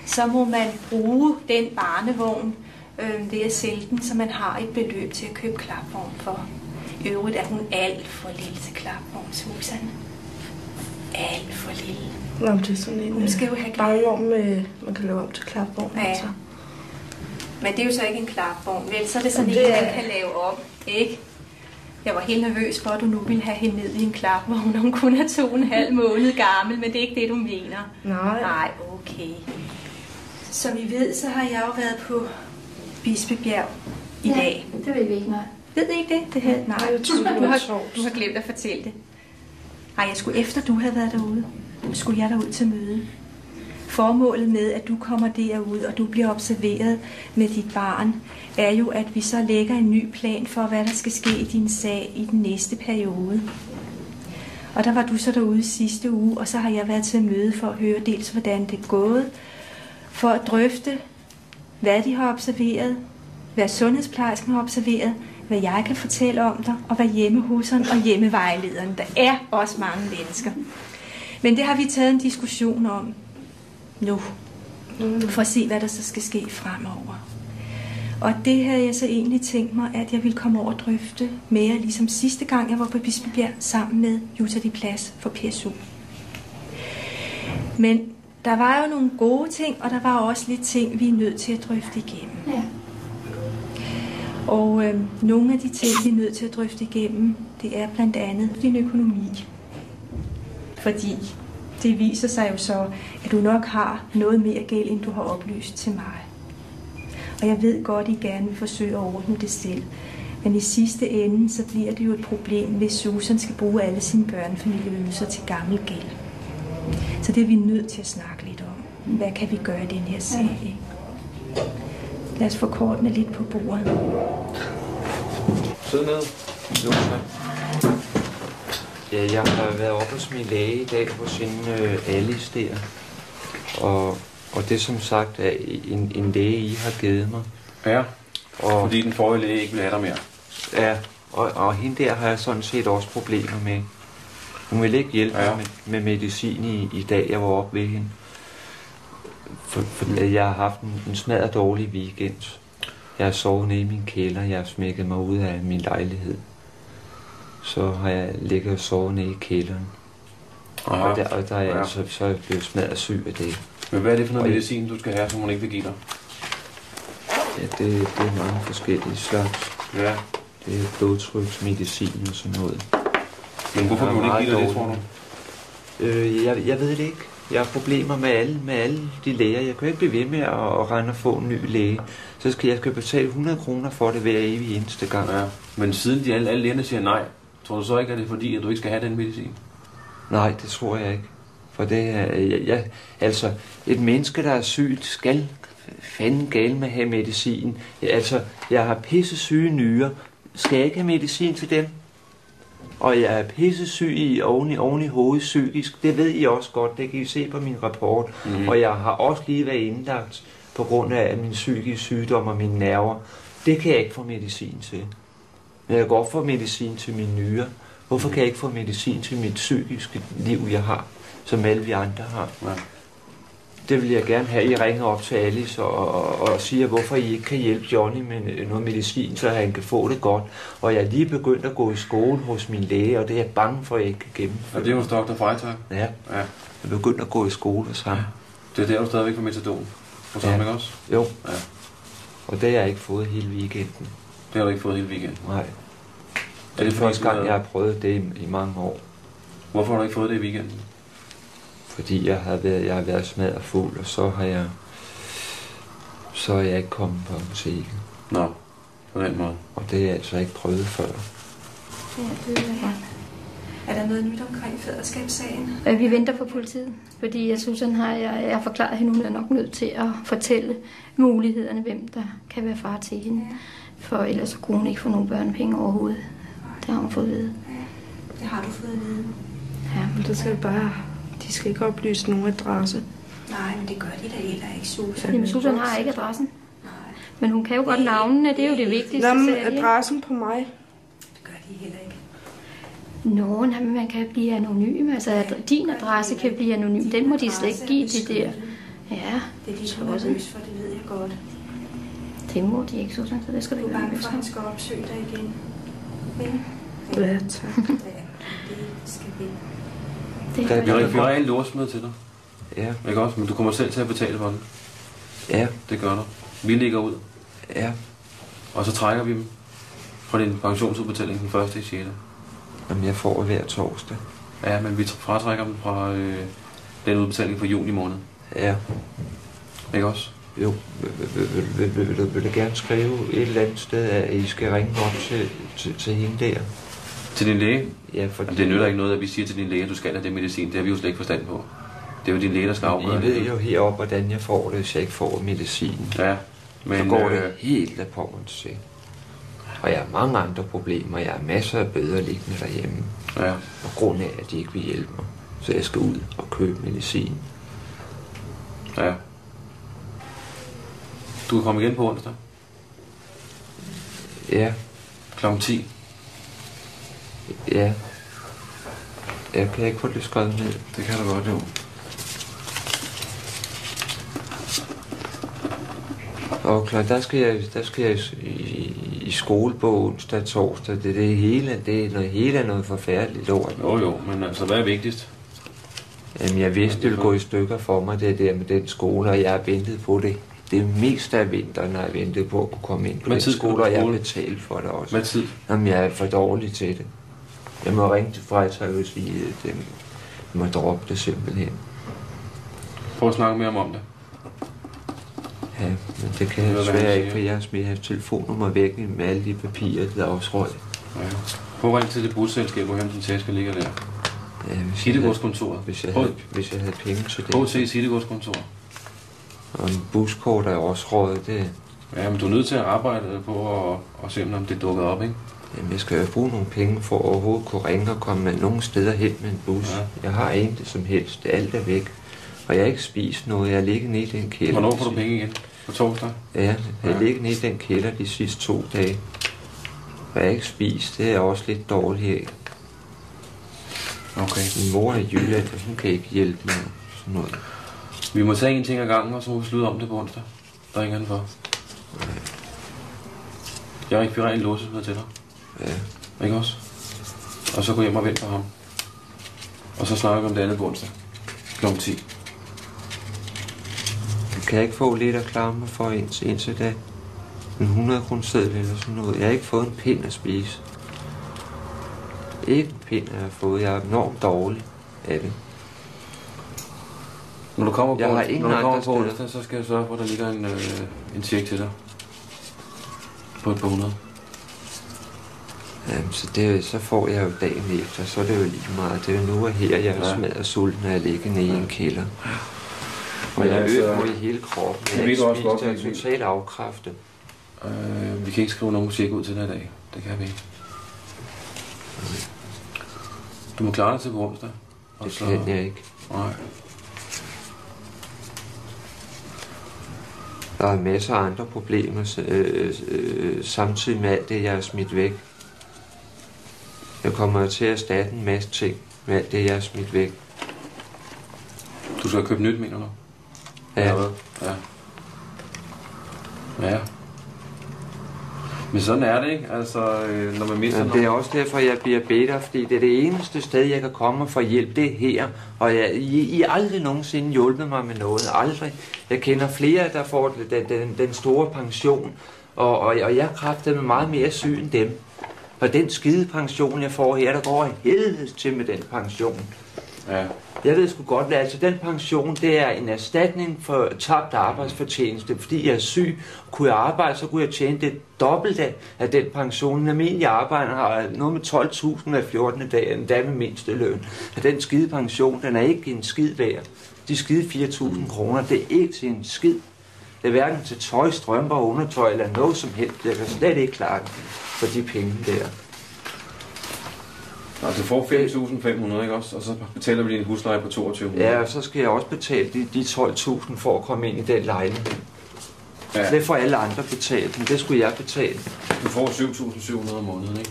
så må man bruge den barnevogn ved at sælge den, så man har et beløb til at købe klapvogn for. I øvrigt er hun alt for lille til klapvogn, Susan. Alt for lille. Nå, det er sådan en Hun skal jo have barnvogn med, man kan lave om til klapvogn. Ja. Altså. Men det er jo så ikke en klapvogn, vel? Så er det sådan en, man kan lave om, ikke? Jeg var helt nervøs for, at du nu ville have hende ned i en klapvogn, når hun kun er 2,5 måneder gammel, men det er ikke det, du mener. Nej, okay. Som I ved, så har jeg jo været på Bispebjerg i dag. Det ved vi ikke, nej. Ved I ikke det? Nej, du har glemt at fortælle det. Nej, jeg skulle efter du havde været derude, skulle jeg derud til møde. Formålet med, at du kommer derud, og du bliver observeret med dit barn, er jo, at vi så lægger en ny plan for, hvad der skal ske i din sag i den næste periode. Og der var du så derude sidste uge, og så har jeg været til møde for at høre dels, hvordan det er gået, for at drøfte, hvad de har observeret, hvad sundhedsplejersken har observeret, hvad jeg kan fortælle om dig, og hvad hjemmehuseren og hjemmevejlederen. Der er også mange mennesker. Men det har vi taget en diskussion om nu, for at se, hvad der så skal ske fremover. Og det havde jeg så egentlig tænkt mig, at jeg ville komme over og drøfte mere, ligesom sidste gang jeg var på Bispebjerg, sammen med Jutta de Plads for PSU. Men der var jo nogle gode ting, og der var også lidt ting, vi er nødt til at drøfte igennem. Ja. Og nogle af de ting, vi er nødt til at drøfte igennem, det er blandt andet din økonomi. Fordi det viser sig jo så, at du nok har noget mere gæld, end du har oplyst til mig. Og jeg ved godt, at I gerne vil forsøge at ordne det selv. Men i sidste ende, så bliver det jo et problem, hvis Susan skal bruge alle sine børnefamilieydelser til gammel gæld. Så det er vi nødt til at snakke lidt om. Hvad kan vi gøre i den her sag? Ikke? Lad os få kortene lidt på bordet. Sid ned. Ja, jeg har været oppe hos min læge i dag, hos hende Alice der. Og det som sagt er en læge, I har givet mig. Ja, og fordi den forrige læge ikke vil have dig mere. Ja, og hende der har jeg sådan set også problemer med. Hun vil ikke hjælpe mig med medicin i dag, jeg var oppe ved hende. For jeg har haft en smadret dårlig weekend. Jeg har sovet nede i min kælder, jeg har smækket mig ud af min lejlighed. Så har jeg ligget og sovet nede i kælderen. Og der er jeg altså så er jeg blevet smadret syg af det. Men hvad er det for noget medicin, du skal have, som hun ikke vil give dig? Ja, det er mange forskellige slags. Ja. Det er blodtryksmedicin og sådan noget. Men hvorfor vil hun ikke give dig det, tror du? Jeg ved det ikke. Jeg har problemer med alle de læger. Jeg kan ikke blive ved med at rende og få en ny læge. Så skal jeg betale 100 kroner for det hver evig eneste gang. Ja. Men siden alle lægerne siger nej, tror du så ikke, at det er fordi, at du ikke skal have den medicin? Nej, det tror jeg ikke. For det er... Altså, et menneske, der er sygt, skal fanden gale med at have medicin. Jeg har pissesyge nyrer. Skal jeg ikke have medicin til dem? Og jeg er pissesyg oven i hovedet psykisk. Det ved I også godt. Det kan I se på min rapport. Mm-hmm. Og jeg har også lige været indlagt på grund af min psykiske sygdom og mine nerver. Det kan jeg ikke få medicin til. Men jeg kan godt få medicin til mine nyrer. Hvorfor kan jeg ikke få medicin til mit psykiske liv, jeg har, som alle vi andre har? Ja. Det vil jeg gerne have. I ringer op til Alice og siger, hvorfor I ikke kan hjælpe Johnny med noget medicin, så han kan få det godt. Og jeg er lige begyndt at gå i skole hos min læge, og det er jeg bange for, at jeg ikke kan gennemføre. Og det er hos Dr. Freitag? Ja. Jeg er begyndt at gå i skole hos ham. Det er der, du stadigvæk får metadon? Hos ham, ikke også? Jo. Ja. Og det har jeg ikke fået hele weekenden. Det har du ikke fået hele weekenden? Nej. Det er første gang, jeg har prøvet det i mange år. Hvorfor har du ikke fået det i weekenden? Fordi jeg har været smadret fuld, og så er jeg ikke kommet på apoteket. Nå, på den måde. Og det er jeg altså ikke prøvet før. Ja, det er der noget nyt omkring faderskabssagen? Vi venter på politiet, fordi jeg synes, jeg har forklaret hende, hun er nok nødt til at fortælle mulighederne, hvem der kan være far til hende. For ellers kunne hun ikke få nogen børnepenge overhovedet. Det har hun fået at vide. Det har du fået at vide. Ja, men det skal bare... De skal ikke oplyse nogen adresse. Nej, men det gør de da heller ikke, Susan. Jamen, Susan har ikke adressen. Nej. Men hun kan jo godt navnene, det er jo det vigtigste. Nå, men adressen på mig. Det gør de heller ikke. Nå, man kan blive anonym. Altså, din adresse kan blive anonym. Den må de slet ikke give, det der. Ja, det er de så nervøs for, det ved jeg godt. Det må de ikke, Susan, så det skal du ikke bange for, at han skal opsøge dig igen. Men Ja, tak. Vi har en lås med til dig. Ja. Ikke også? Men du kommer selv til at betale for den. Ja. Det gør du. Vi ligger ud. Ja. Og så trækker vi dem fra din pensionsudbetaling den 1. i 6. Jamen, jeg får hver torsdag. Ja, men vi fratrækker dem fra den udbetaling for juni måned. Ja. Ikke også? Jo. Vil du gerne skrive et eller andet sted, at I skal ringe op til hende der? Til din læge? Ja, for det nytter ikke noget, at vi siger til din læge, at du skal have det medicin. Det har vi jo slet ikke forstand på. Det er jo din læge, der skal afgøre det. Jeg ved jo heroppe, hvordan jeg får det, hvis jeg ikke får medicin. Ja, men så går det helt af pommens til. Og jeg har mange andre problemer. Jeg har masser af bøder liggende derhjemme. Ja. På grund af, at de ikke vil hjælpe mig. Så jeg skal ud og købe medicin. Ja. Du kan komme igen på onsdag? Ja. Klokken 10? Ja. Jeg kan ikke få det skrevet ned. Det kan du godt, jo. Og klar, der skal jeg i skole på onsdag og torsdag. Det hele er noget forfærdeligt lort. Jo, men altså, hvad er vigtigst? Jamen, jeg vidste, det ville gå i stykker for mig, det der med den skole, og jeg har ventet på det. Det meste af vinteren har jeg ventet på at kunne komme ind på den skole, og jeg har betalt for det også. Hvad tid? Jamen, jeg er for dårlig til det. Jeg må ringe til Freitag og sige, at jeg må droppe det simpelthen. Prøv at snakke mere om det. Ja, men det kan jeg desværre ikke, for jeg har smidt hans telefonnummer væk med alle de papirer, der er også røg. Ja. Prøv at ringe til det busselskab, hvor hans taske ligger der. Ja, Hittegårdskontoret. Hvis jeg havde penge til det. H.T. Hittegårdskontoret. Og en buskort er også røget, det. Ja, men du er nødt til at arbejde på at se, om det dukker op, ikke? Jamen, jeg skal jo bruge nogle penge for at overhovedet kunne ringe og komme med nogle steder hen med en bus. Ja. Jeg har intet som helst. Alt er væk. Og jeg har ikke spist noget. Jeg har ligget nede i den kælder. Hvornår får du penge igen? På torsdag? Ja, jeg har ligget nede i den kælder de sidste 2 dage. Og jeg har ikke spist. Det er også lidt dårligt her. Okay. Min mor i Jylland, hun kan ikke hjælpe mig. Sådan noget. Vi må tage en ting ad gangen, og så må vi slutte om det på onsdag. Der er ingen anden for. Jeg rekvirerer en låse med til dig. Ja. Ikke også? Og så gå hjem og vente på ham. Og så snakker vi om det andet på onsdag. Klokken 10. Kan jeg ikke få lidt at klare mig for indtil da? En 100 kroneseddel eller sådan noget. Jeg har ikke fået en pind at spise. Ikke en pind har jeg fået. Jeg er enormt dårlig af det. Når du kommer på onsdag, onsdag, så skal jeg sørge for, at der ligger en check til dig. På et par 100. Jamen, så får jeg jo dagen efter, så er det jo lige meget. Det er jo nu og her, jeg er smadret sulten, når jeg ligger nede i en kælder. Og jeg øver i hele kroppen. Jeg har ikke spist, jeg er totalt afkræftet. Vi kan ikke skrive nogen check ud til dig i dag. Det kan vi ikke. Du må klare dig til på onsdag. Det kan jeg ikke. Nej. Der er masser af andre problemer, samtidig med alt det, jeg har smidt væk. Jeg kommer til at erstatte en masse ting med alt det, jeg har smidt væk. Du skal købe nyt, mener du? Ja. Ja. Ja. Men sådan er det, ikke? Altså, når man mister noget. Det er også derfor, jeg bliver bedre, fordi det er det eneste sted, jeg kan komme og få hjælp, det her. Og I har aldrig nogensinde hjulpet mig med noget. Aldrig. Jeg kender flere, der får den store pension, og jeg har kraftedeme meget mere syg end dem. Og den skide pension, jeg får her, der går i helvedes til med den pension. Ja. Jeg ved sgu godt, at altså den pension, det er en erstatning for tabt arbejdsfortjeneste. Fordi jeg er syg, kunne jeg arbejde, så kunne jeg tjene det dobbelte af den pension. En almindelig arbejder har noget med 12.000 hver 14. dag, endda med mindste løn. Og den skide pension, den er ikke en skid værd. De skide 4.000 kroner, det er ikke til en skid. Det er hverken til tøj, strømper, undertøj eller noget som helst. Jeg kan slet ikke klare det for de penge der. Altså, du får 5.500, ikke også? Og så betaler vi din husleje på 2200. Ja, og så skal jeg også betale de 12.000 for at komme ind i den lejlighed. Ja. Det får alle andre betalt, men det skulle jeg betale. Du får 7.700 om måneden, ikke?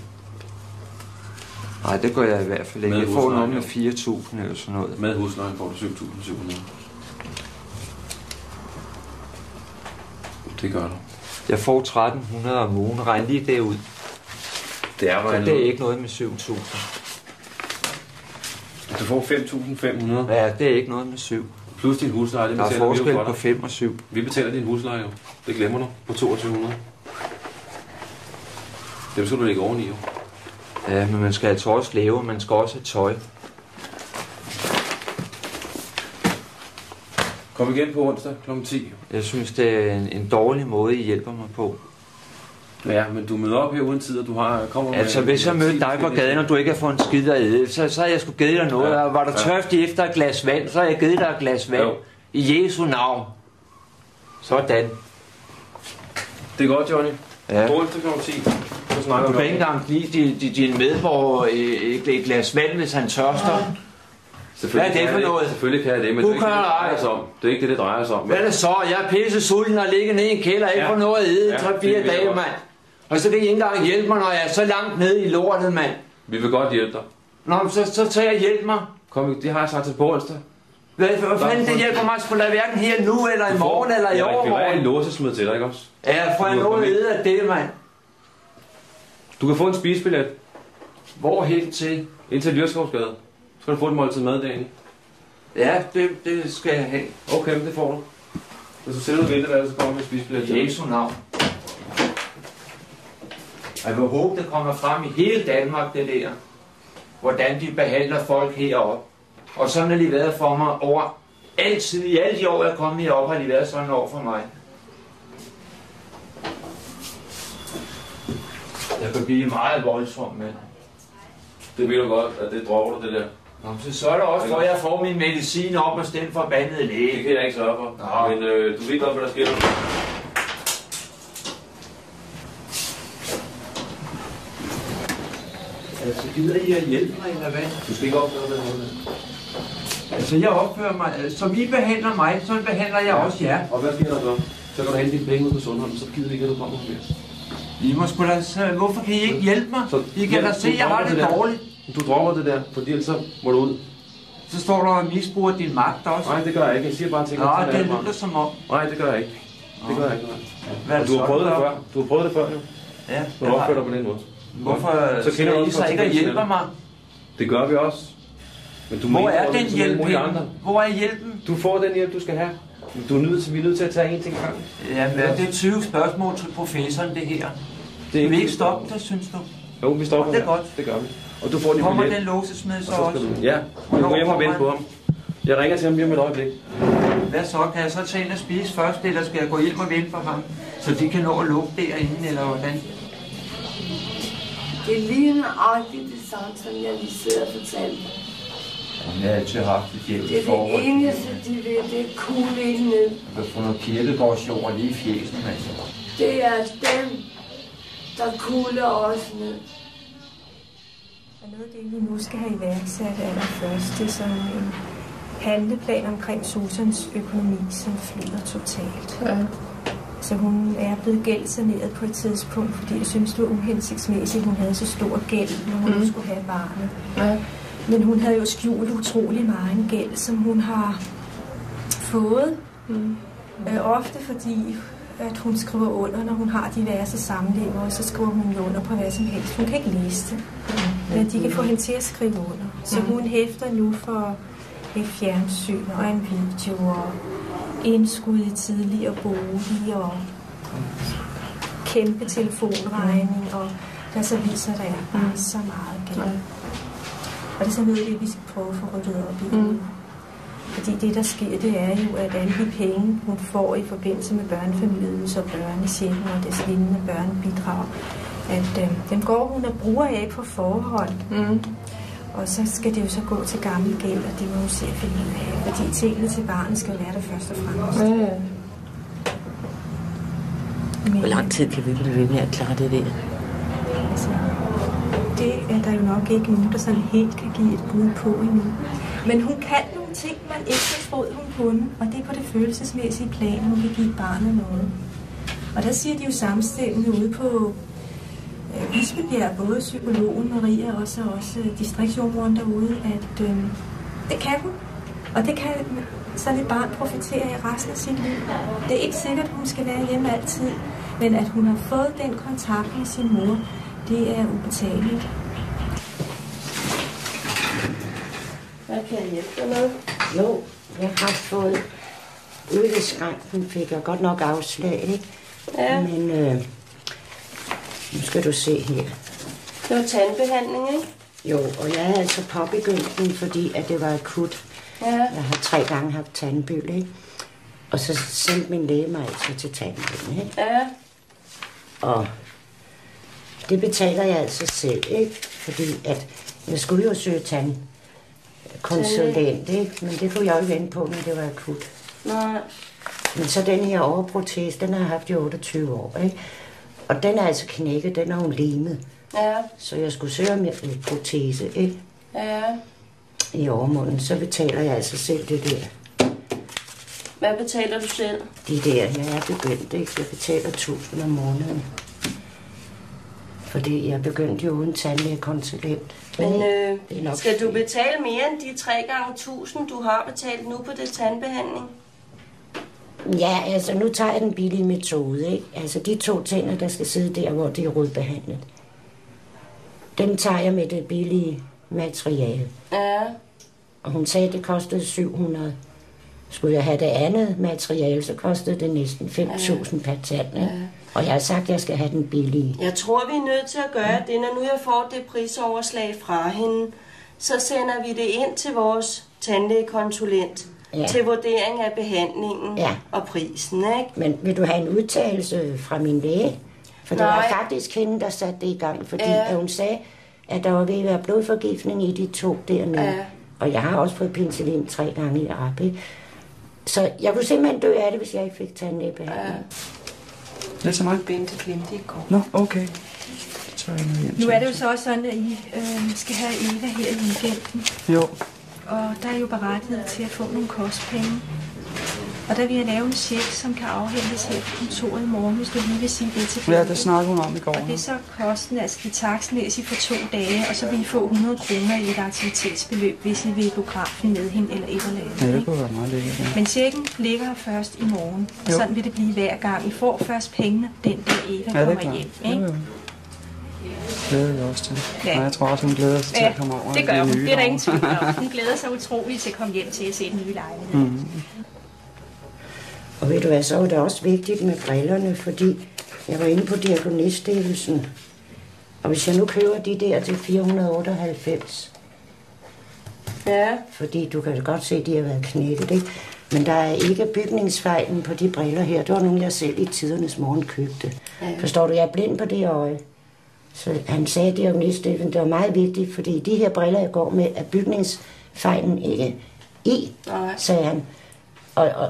Nej, det gør jeg i hvert fald ikke. Jeg får noget med 4.000 eller sådan noget. Med huslejen får du 7.700. Det gør du. Jeg får 1.300 om ugen. Regn lige derud. Det er, så det er ikke noget med 7.000. Du får 5.500. Ja, det er ikke noget med 7. Plus din husleje, det der er betaler forskel vi jo på 5 og 7. Vi betaler din husleje jo. Det glemmer du. På 2.200. Det skal du lægge oveni jo. Ja, men man skal altså også leve, man skal også have tøj. Kom igen på onsdag kl. 10. Jeg synes, det er en dårlig måde, I hjælper mig på. Ja, men du møder op her uden tid, og du kommer med... Altså, hvis jeg mødte dig på gaden, og du ikke har fået en skid at æde, så havde jeg sgu givet dig noget. Ja, var du tørstig efter et glas vand, så havde jeg givet dig et glas vand. Jo. I Jesu navn. Sådan. Det er godt, Johnny. Ja. Onsdag kl. 10. Du kan ikke engang give din medborger et glas vand, hvis han tørster. Hvad er det for noget? Selvfølgelig kan jeg det, men det er ikke det, det drejer sig om. Det er ikke det, det drejer sig om. Hvad er det så? Jeg er pisse sulten og ligger nede i en kælder, ikke får noget at æde 3-4 dage, mand. Og så kan I ikke engang hjælpe mig, når jeg er så langt nede i lortet, mand. Vi vil godt hjælpe dig. Nå, så tager jeg hjælp mig. Kom, det har jeg sagt til på onsdag. Hvad fanden, det hjælper mig sgu da hverken her nu, eller i morgen, eller i overmorgen. Jeg rekvirerer en låsesmed til dig, ikke også? Ja, får jeg noget at æde af det, mand. Du kan få en spisebillet. Hvor helt til? Ind til Lyrskovsgade. Så skal du få et måltid mad derinde. Ja, det skal jeg have. Okay, men det får du. Hvis du sætter ud vinterværelset, så kommer du med spisebillet. I Jesu navn. Jeg vil håbe, det kommer frem i hele Danmark, det der. Hvordan de behandler folk heroppe. Og sådan har de været for mig over altid. I alle de år, jeg er kommet herop, har de været sådan over for mig. Jeg kan blive meget voldsom, men... Det ved du godt, at det dropper du, det der. Nå, så er det også, for jeg får min medicin op og den forbandede læge. Det kan jeg ikke sørge for. Nå. Men du ved godt, hvad der sker. Altså, gider I at hjælpe mig, eller hvad? Du skal ikke opføre det. Altså, jeg opfører mig... Som I behandler mig, så behandler jeg også jer. Og hvad sker der så? Så kan du hente dine penge ud på Sundholm, så gider vi ikke, at du kommer mere. I må sgu da... Hvorfor kan I ikke hjælpe mig? Så, I kan da se, at jeg har det dårligt. Du dropper det der, fordi ellers så må du ud. Så står der og misbruger din magt også. Nej, det gør jeg ikke. Jeg siger bare ting. Nå, det lyder som om. Nej, det gør jeg ikke. Det gør jeg ikke. Hvad du har prøvet det før. Du har prøvet det før, jo. Ja, du har opført dig på den måde. Hvorfor så skal I så ikke at hjælpe mig? Det gør vi også. Men du hvor er den hjælp? Hvor er hjælpen? Du får den hjælp, du skal have. Vi er nødt til at tage en ting gang. Ja, men det er 20 spørgsmål til professoren, det her. Det vil ikke stoppe det, synes du? Jo, vi stopper det. Er godt. Det gør vi. Og du får din kommer billet. Den låsesmed så også? Ja, du går hjem og vente på ham. Jeg ringer til ham lige om et øjeblik. Hvad så? Kan jeg så tage ind og spise først, eller skal jeg gå hjem og vente på ham? Så de kan nå at lukke derinde, eller hvordan? Det er lige nøjagtigt det samme, som jeg lige sidder og fortalte. Jeg har altid haft et djævligt forhold. Det er det eneste, de vil, det er kugle ind ned. Du kan få noget kirkegårdsjord lige i fjesen, altså. Det er dem, der kuler os ned. Og noget af det, vi nu skal have iværksat allerførst, det er sådan en handleplan omkring Susans økonomi, som flyder totalt. Ja. Så hun er blevet gældsaneret på et tidspunkt, fordi jeg synes, det var uhensigtsmæssigt, at hun havde så stor gæld, når hun skulle have barnet. Ja. Men hun havde jo skjult utrolig meget gæld, som hun har fået. Ofte fordi, at hun skriver under, når hun har diverse samlever, så skriver hun under på hvad som helst. Hun kan ikke læse det, men de kan få hende til at skrive under. Så hun hæfter nu for et fjernsyn og en video og indskud i tidligere bolig og kæmpe telefonregning, og der så viser, der er bare så meget gæld. Og det er så noget, det vi skal prøve at få ryddet op i. Fordi det, der sker, det er jo, at alle de penge, hun får i forbindelse med børnefamilieydelse og børnechecken og des lignende børnebidrag, at dem går hun og bruger af på forhånd. Og så skal det jo så gå til gammel gæld, og det må hun se at finde ud af. Fordi tingene til barnet skal jo være der først og fremmest. Hvor lang tid kan vi blive ved med at klare det der? Altså, det er der jo nok ikke nogen, der sådan helt kan give et bud på endnu. Men hun kan nogle ting, man ikke har troet, hun kunne, og det er på det følelsesmæssige plan, hun vil give barnet noget. Og der siger de jo samstemmende ude på Bispebjerg, både psykologen Maria og også distriktsjordmoren derude, at det kan hun. Og det kan sådan et barn profitere i resten af sit liv. Det er ikke sikkert, at hun skal være hjemme altid, men at hun har fået den kontakt med sin mor, Det er ubetaleligt. Hvad kan jeg hjælpe dig med? Jo, jeg har fået ude ved skranken, fik jeg godt nok afslag, ikke? Ja. Men nu skal du se her. Det var tandbehandling, ikke? Jo, og jeg er altså påbegyndt den, fordi at det var akut. Ja. Jeg har 3 gange haft tandbyld, ikke? Og så sendte min læge mig altså til tandbyld, ikke? Ja. Og det betaler jeg altså selv, ikke? Fordi at jeg skulle jo søge tandkonsulent, ikke? Men det kunne jeg jo ikke vente på, når det var akut. Nej. Men så den her overprotese, den har jeg haft i 28 år, ikke? Og den er altså knækket, den er jo limet. Ja. Så jeg skulle søge om en protese, ikke? Ja. I overmunden, så betaler jeg altså selv det der. Hvad betaler du selv? De der, jeg er begyndt, ikke? Jeg betaler 1.000 om måneden. Fordi jeg begyndte jo uden tandlægekonsulent. Men nok skal du betale mere end de 3 gange 1.000, du har betalt nu på det tandbehandling? Ja, altså nu tager jeg den billige metode, ikke? Altså de 2 tænder, der skal sidde der, hvor de er rodbehandlet. Den tager jeg med det billige materiale. Ja. Og hun sagde, at det kostede 700. Skulle jeg have det andet materiale, så kostede det næsten 5.000 per tand, ikke? Ja. Og jeg har sagt, at jeg skal have den billige. Jeg tror, vi er nødt til at gøre det. Når nu jeg får det prisoverslag fra hende, så sender vi det ind til vores tandlægekonsulent til vurdering af behandlingen og prisen, ikke? Men vil du have en udtalelse fra min læge? For det var faktisk hende, der satte det i gang, fordi at hun sagde, at der var ved at være blodforgiftning i de 2 dernede. Ja. Og jeg har også fået penicillin 3 gange i arbejde. Så jeg kunne simpelthen dø af det, hvis jeg ikke fik tandlægebehandling. Det er så meget. Bente glemte i går. Nå, okay. Så nu er det jo så også sådan, at I skal have Eva her i weekenden. Jo. Og der er jo berettiget til at få nogle kostpenge. Og der vil jeg lave en check, som kan afhentes her på kontoret i morgen, hvis du lige vil sige det til Bente. Ja, det snakkede hun om i går. Og det er så kosten, altså det takstmæssigt for 2 dage, og så vil I få 100 kroner i et aktivitetsbeløb, hvis I vil i biografen med hende eller et eller andet. Ja, det kunne være meget lækkert. Ja. Men checken ligger først i morgen, og sådan vil det blive hver gang. I får først pengene den dag Eva kommer hjem, ikke? Jo. Glæder jeg også til. Ja. Og jeg tror også, hun glæder sig til at komme over. Det gør hun. Det er der ingen tvivl om. Hun glæder sig utroligt til at komme hjem til at se den nye lejlighed. Mm. Og ved du hvad, så var det også vigtigt med brillerne, fordi jeg var inde på diakoniststiftelsen. Og hvis jeg nu køber de der til 498, fordi du kan godt se, at de har været knækket, ikke? Men der er ikke bygningsfejlen på de briller her. Det var nogle, jeg selv i tidernes morgen købte. Ja. Forstår du, jeg er blind på det øje. Så han sagde, at diakoniststiftelsen, det var meget vigtigt, fordi de her briller, jeg går med, er bygningsfejlen ikke i, sagde han. Og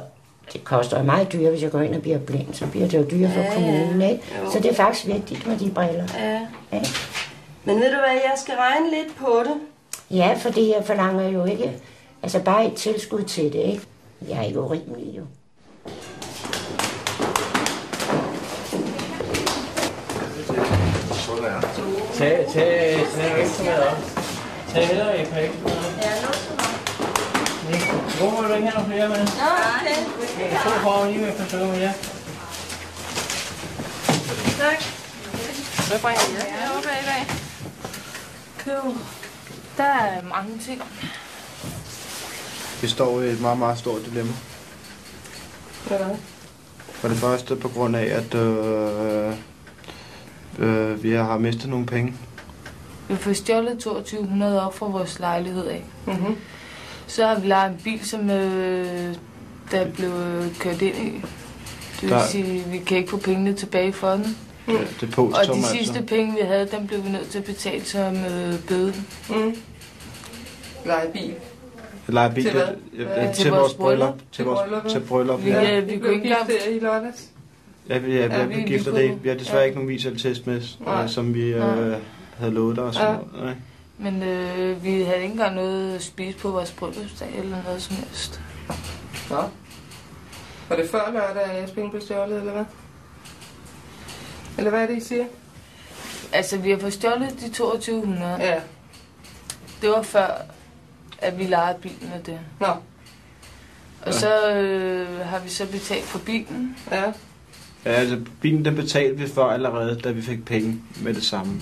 det koster meget dyrt, hvis jeg går ind og bliver blind. Så bliver det jo dyrt for kommunen, ikke? Så det er faktisk vigtigt med de briller. Ja. Men ved du hvad, jeg skal regne lidt på det. Ja, fordi jeg forlanger jo ikke, altså bare et tilskud til det, ikke? Jeg er ikke urimelig, jo. Tag ekstra med op. Tag hellere et par ekstra med op. Ja, nu så meget. Hvorfor vil du ikke have nogle flere med? Nå, okay. To får lige med forsøge med jer. Tak. Hvad bringer I? Jeg er oppe i dag. Køb. Der er mange ting. Vi står i et meget, meget stort dilemma. Hvad? For det første på grund af, at vi har mistet nogle penge. Vi har fået stjålet 2200 op fra vores lejlighed af. Mm-hmm. Så har vi lejet en bil, som der blev kørt ind i. Det vil sige, at vi kan ikke få pengene tilbage for den. Ja, og de sidste penge, vi havde, dem blev vi nødt til at betale som bøde. Mm. Lejebil. Lejebil til vores bryllup. Til bryllup. Vi kunne ikke gifte i lørdags. Ja, vi gifter det. Vi har desværre ikke nogen visattest med, som vi havde lovet dig. Nej. Men vi havde ikke engang noget at spise på vores bryllupsdag eller noget som helst. Nå. Var det før lørdag, at jeres penge blev stjålet, eller hvad? Eller hvad er det, I siger? Altså, vi har fået stjålet de 2200. Ja. Det var før, at vi lejede bilen af det. Nå. Og så har vi så betalt for bilen. Ja. Ja, altså bilen den betalte vi for allerede, da vi fik penge med det samme.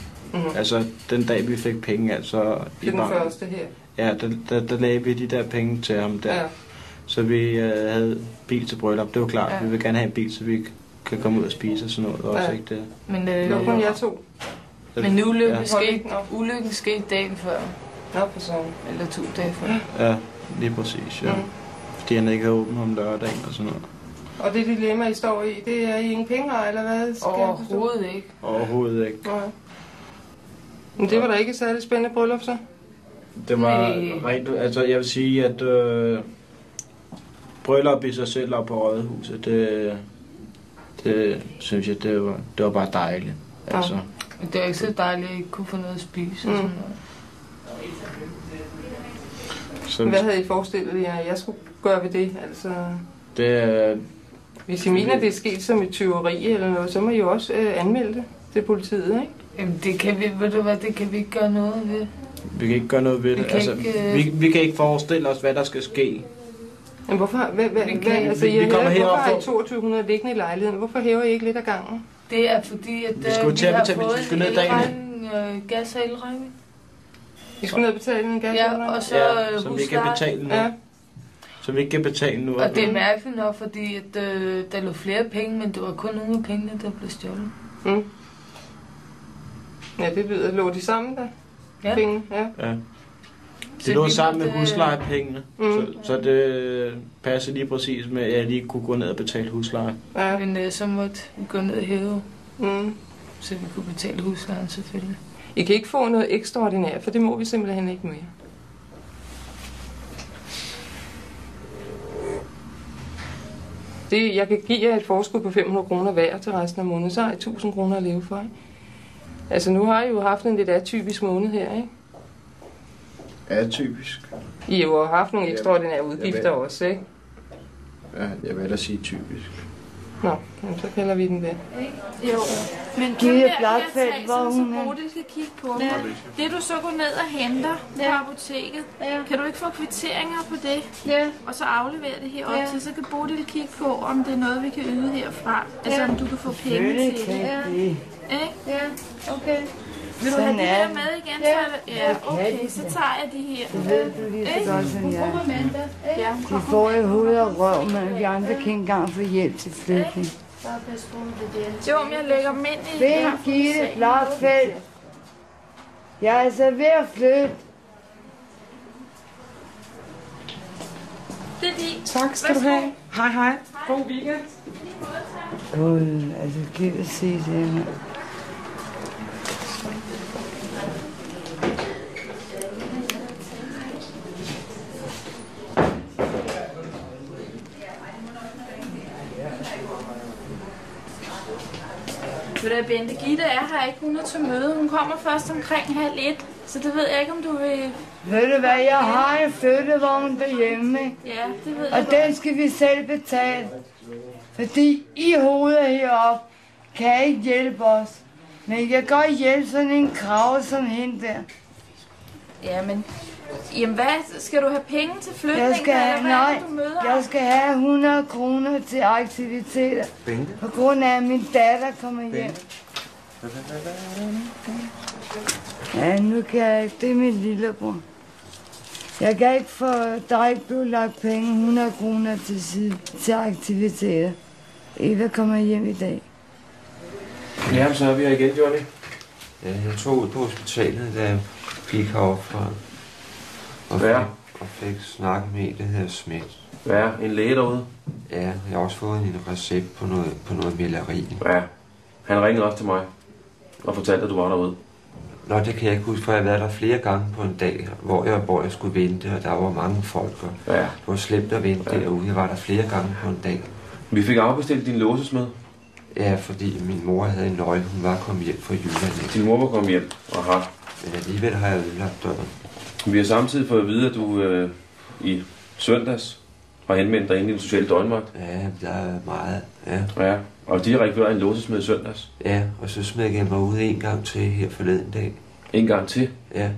Altså, den dag vi fik penge, altså... Det er den første her. Ja, der lagde vi de der penge til ham der. Ja. Så vi havde bil til bryllup. Det var klart, vi vil gerne have en bil, så vi kan komme ud og spise og sådan noget. Ja. Også, ikke det? Men det var kun jeg to. Men ulykken skete dagen før. Nå, for sådan. Eller 2 dage før. Ja, lige præcis, ja. Fordi han ikke har åbent om lørdagen og sådan noget. Og det dilemma, I står i, det er I ingen penge eller hvad? Overhovedet ikke. Overhovedet ikke. Nej. Men det var da ikke et særligt spændende bryllup, så? Det var rent... Altså, jeg vil sige, at bryllup i sig selv op på Rådhuset, det synes jeg, det var bare dejligt. Ja. Altså. Men det var ikke så dejligt, at I ikke kunne få noget at spise og sådan noget. Hvad havde I forestillet jer, at jeg skulle gøre ved det? Altså... Det hvis I mener, det er sket som et tyveri eller noget, så må I jo også anmelde det til politiet, ikke? Jamen, det kan vi, ved du hvad, det kan vi ikke gøre noget ved. Vi kan ikke gøre noget ved det. Altså, vi kan ikke forestille os, hvad der skal ske. Men hvorfor? Vi kommer herop for 2200 liggende i lejligheden. Hvorfor hæver I ikke lidt af gangen? Det er fordi, at vi har fået en gas- og elregning. Vi skulle ned og betale en gas- og elregning? Ja, og så som vi ikke kan betale nu. Ja. Som vi ikke kan betale nu. Og det er mærkeligt nok, fordi at, der lå flere penge, men det var kun nogle af pengene, der blev stjålet. Ja, det lyder. Lå de sammen der? Ja. Penge? Ja. Det lå sammen med huslejepengene, så det passer lige præcis med, at jeg lige kunne gå ned og betale husleje. Ja. Men så måtte vi gå ned og hæve, så vi kunne betale huslejen selvfølgelig. I kan ikke få noget ekstraordinært, for det må vi simpelthen ikke mere. Jeg kan give jer et forskud på 500 kroner hver til resten af måneden, så har I 1000 kroner at leve for, ikke? Altså nu har I jo haft en lidt atypisk måned her, ikke? Atypisk? I har jo haft nogle ekstraordinære udgifter også, ikke? Ja, jeg vil da sige typisk. Nå, så kalder vi den det. Jo, men Gitte det Blakfeldt, hvor hun er. Bodil skal kigge på. Ja. Det du så går ned og henter på apoteket, kan du ikke få kvitteringer på det? Ja. Og så aflevere det herop til, så kan Bodil kigge på, om det er noget, vi kan yde herfra. Altså om du kan få penge til det. Ja, okay. Vil du have de her med igen? Ja, okay, så tager jeg de her. Det ved du lige så godt som jeg. De får i hovedet og røv, men vi andre kan ikke engang få hjælp til flytning. Jo, om jeg lægger dem ind i... Find Gitte Blakfeldt. Jeg er så ved at flytte. Det er de. Tak skal du have. Hej, hej. God weekend. Gud, altså giv at se det her. Ved du, Bente, Gitte er her ikke, hun er til møde. Hun kommer først omkring 12:30, så det ved jeg ikke, om du vil... Ved du hvad, jeg har en flyttevogn derhjemme, ja, det ved jeg. Og den skal vi selv betale. Fordi I hovedet heroppe kan ikke hjælpe os. Men jeg kan godt hjælpe sådan en krav som hende der. Ja, men... Jamen hvad? Skal du have penge til flytningen, jeg skal have 100 kroner til aktiviteter. På grund af, at min datter kommer hjem. Ja, nu kan jeg ikke. Det er min lillebror. Jeg kan ikke få... Der er ikke blevet lagt penge, 100 kroner til side til aktiviteter. Eva kommer hjem i dag. Ja, så er vi her igen, Johnny. Ja, jeg tog ud på hospitalet, da jeg gik herop fra... Og fik snakket med en, der hedder Schmidt. Ja, en læge derude? Ja, jeg har også fået en recept på noget meleri. Ja, han ringede også til mig og fortalte, at du var derude. Nå, det kan jeg ikke huske, for jeg har været der flere gange på en dag, hvor jeg skulle vente, og der var mange folk, og det var slemt at vente derude. Jeg var der flere gange på en dag. Vi fik afbestilt din låsesmed. Ja, fordi min mor havde en nøgle. Hun var kommet hjem fra Jylland. Din mor var kommet hjem? Aha. Men alligevel har jeg ødelagt døren. Vi har samtidig fået at vide, at du i søndags har henvendt dig ind i den sociale døgnmagt. Ja, der er meget, ja. Og de har rekvireret en låsesmed i søndags. Ja, og så smed jeg mig ud en gang til her forleden dag. En gang til? Ja.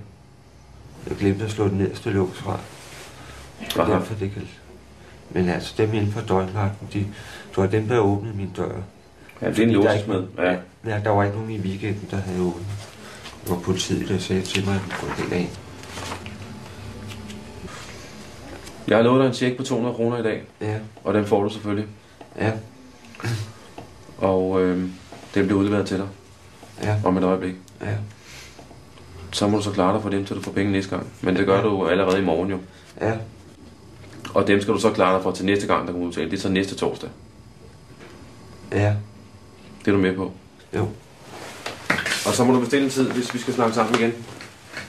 Jeg glemte at slå den nederste lås fra. Derfor det kan... Men altså, dem inden for døgnmagten, det var dem, der åbnede min dør. Ja, det er en låsesmed. Ja, der var ikke nogen i weekenden, der havde åbnet. Og politiet, der sagde til mig, at den går helt af. Jeg har lovet dig en check på 200 kroner i dag. Ja. Og den får du selvfølgelig. Ja. Og den bliver udleveret til dig. Ja. Om et øjeblik. Ja. Så må du så klare dig for dem, til du får penge næste gang. Men det gør du allerede i morgen jo. Ja. Og dem skal du så klare dig for til næste gang, der kommer udtale. Det er så næste torsdag. Ja. Det er du med på? Jo. Og så må du bestille en tid, hvis vi skal snakke sammen igen.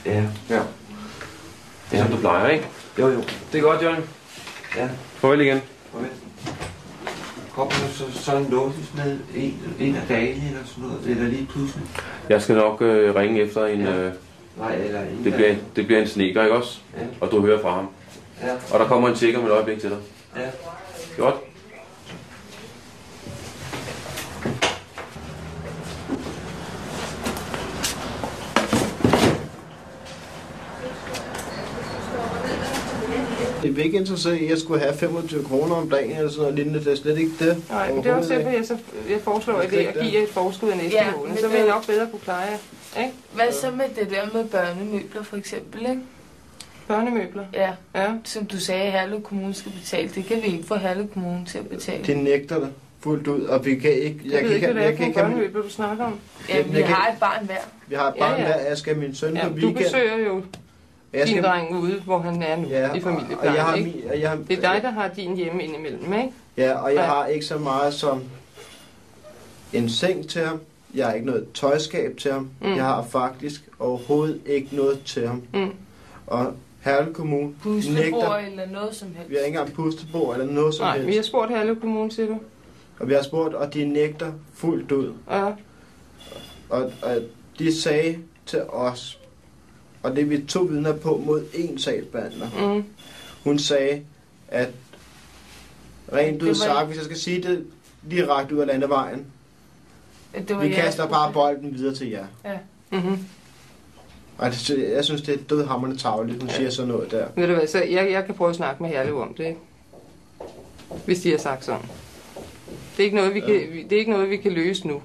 Ja. Ja. Det er som du plejer, ikke? Jo, jo. Det er godt, Jørgen. Ja. Farvel igen. Farvel. Kommer der så en notis med en af dagene eller sådan noget, eller lige pludselig? Jeg skal nok ringe efter en... Nej, eller en det bliver en sneker, ikke også? Ja. Og du hører fra ham. Ja. Og der kommer en check om et øjeblik til dig. Ja. Godt. Det er ikke interesseret i, at jeg skulle have 25 kroner om dagen eller sådan noget lignende. Det er slet ikke det. Nej, men det er også derfor, jeg foreslår at give jer et forskud af næste måned. Så vil jeg nok bedre kunne klare jer. Ikke? Hvad så med det der med børnemøbler for eksempel, ikke? Børnemøbler? Ja. Ja. Som du sagde, at Herlev Kommune skal betale. Det kan vi ikke få Herlev Kommune til at betale. De nægter det fuldt ud, og vi kan ikke... Jeg ved ikke, hvad det er for børnemøbler, du snakker om. Ja, vi har et barn hver. Vi har et barn hver. Jeg skal min søn på weekend. Du besøger jo din dreng ude, hvor han er nu i familieplejen, ikke? Det er dig, der har din hjemme indimellem, ikke? Ja, og jeg har ikke så meget som en seng til ham. Jeg har ikke noget tøjskab til ham. Jeg har faktisk overhovedet ikke noget til ham. Og Herlev Kommune Pustebord eller noget som helst. Vi har ikke engang pustebord eller noget som helst. Nej, vi har spurgt Herlev Kommune, siger du? Og vi har spurgt, og de nægter fuldt ud. Ja. Og de sagde til os, og det er vi 2 vidner på mod en sagsbehandler. Hun sagde, at rent ud sagt, hvis jeg skal sige det direkte ud af landevejen, vi kaster bare bolden videre til jer. Ja. Og jeg synes, det er dødhamrende tarveligt, hun siger sådan noget der. Ved du hvad, så jeg kan prøve at snakke med Herlev om det, ikke? Hvis de har sagt sådan. Det er ikke noget, vi kan løse nu.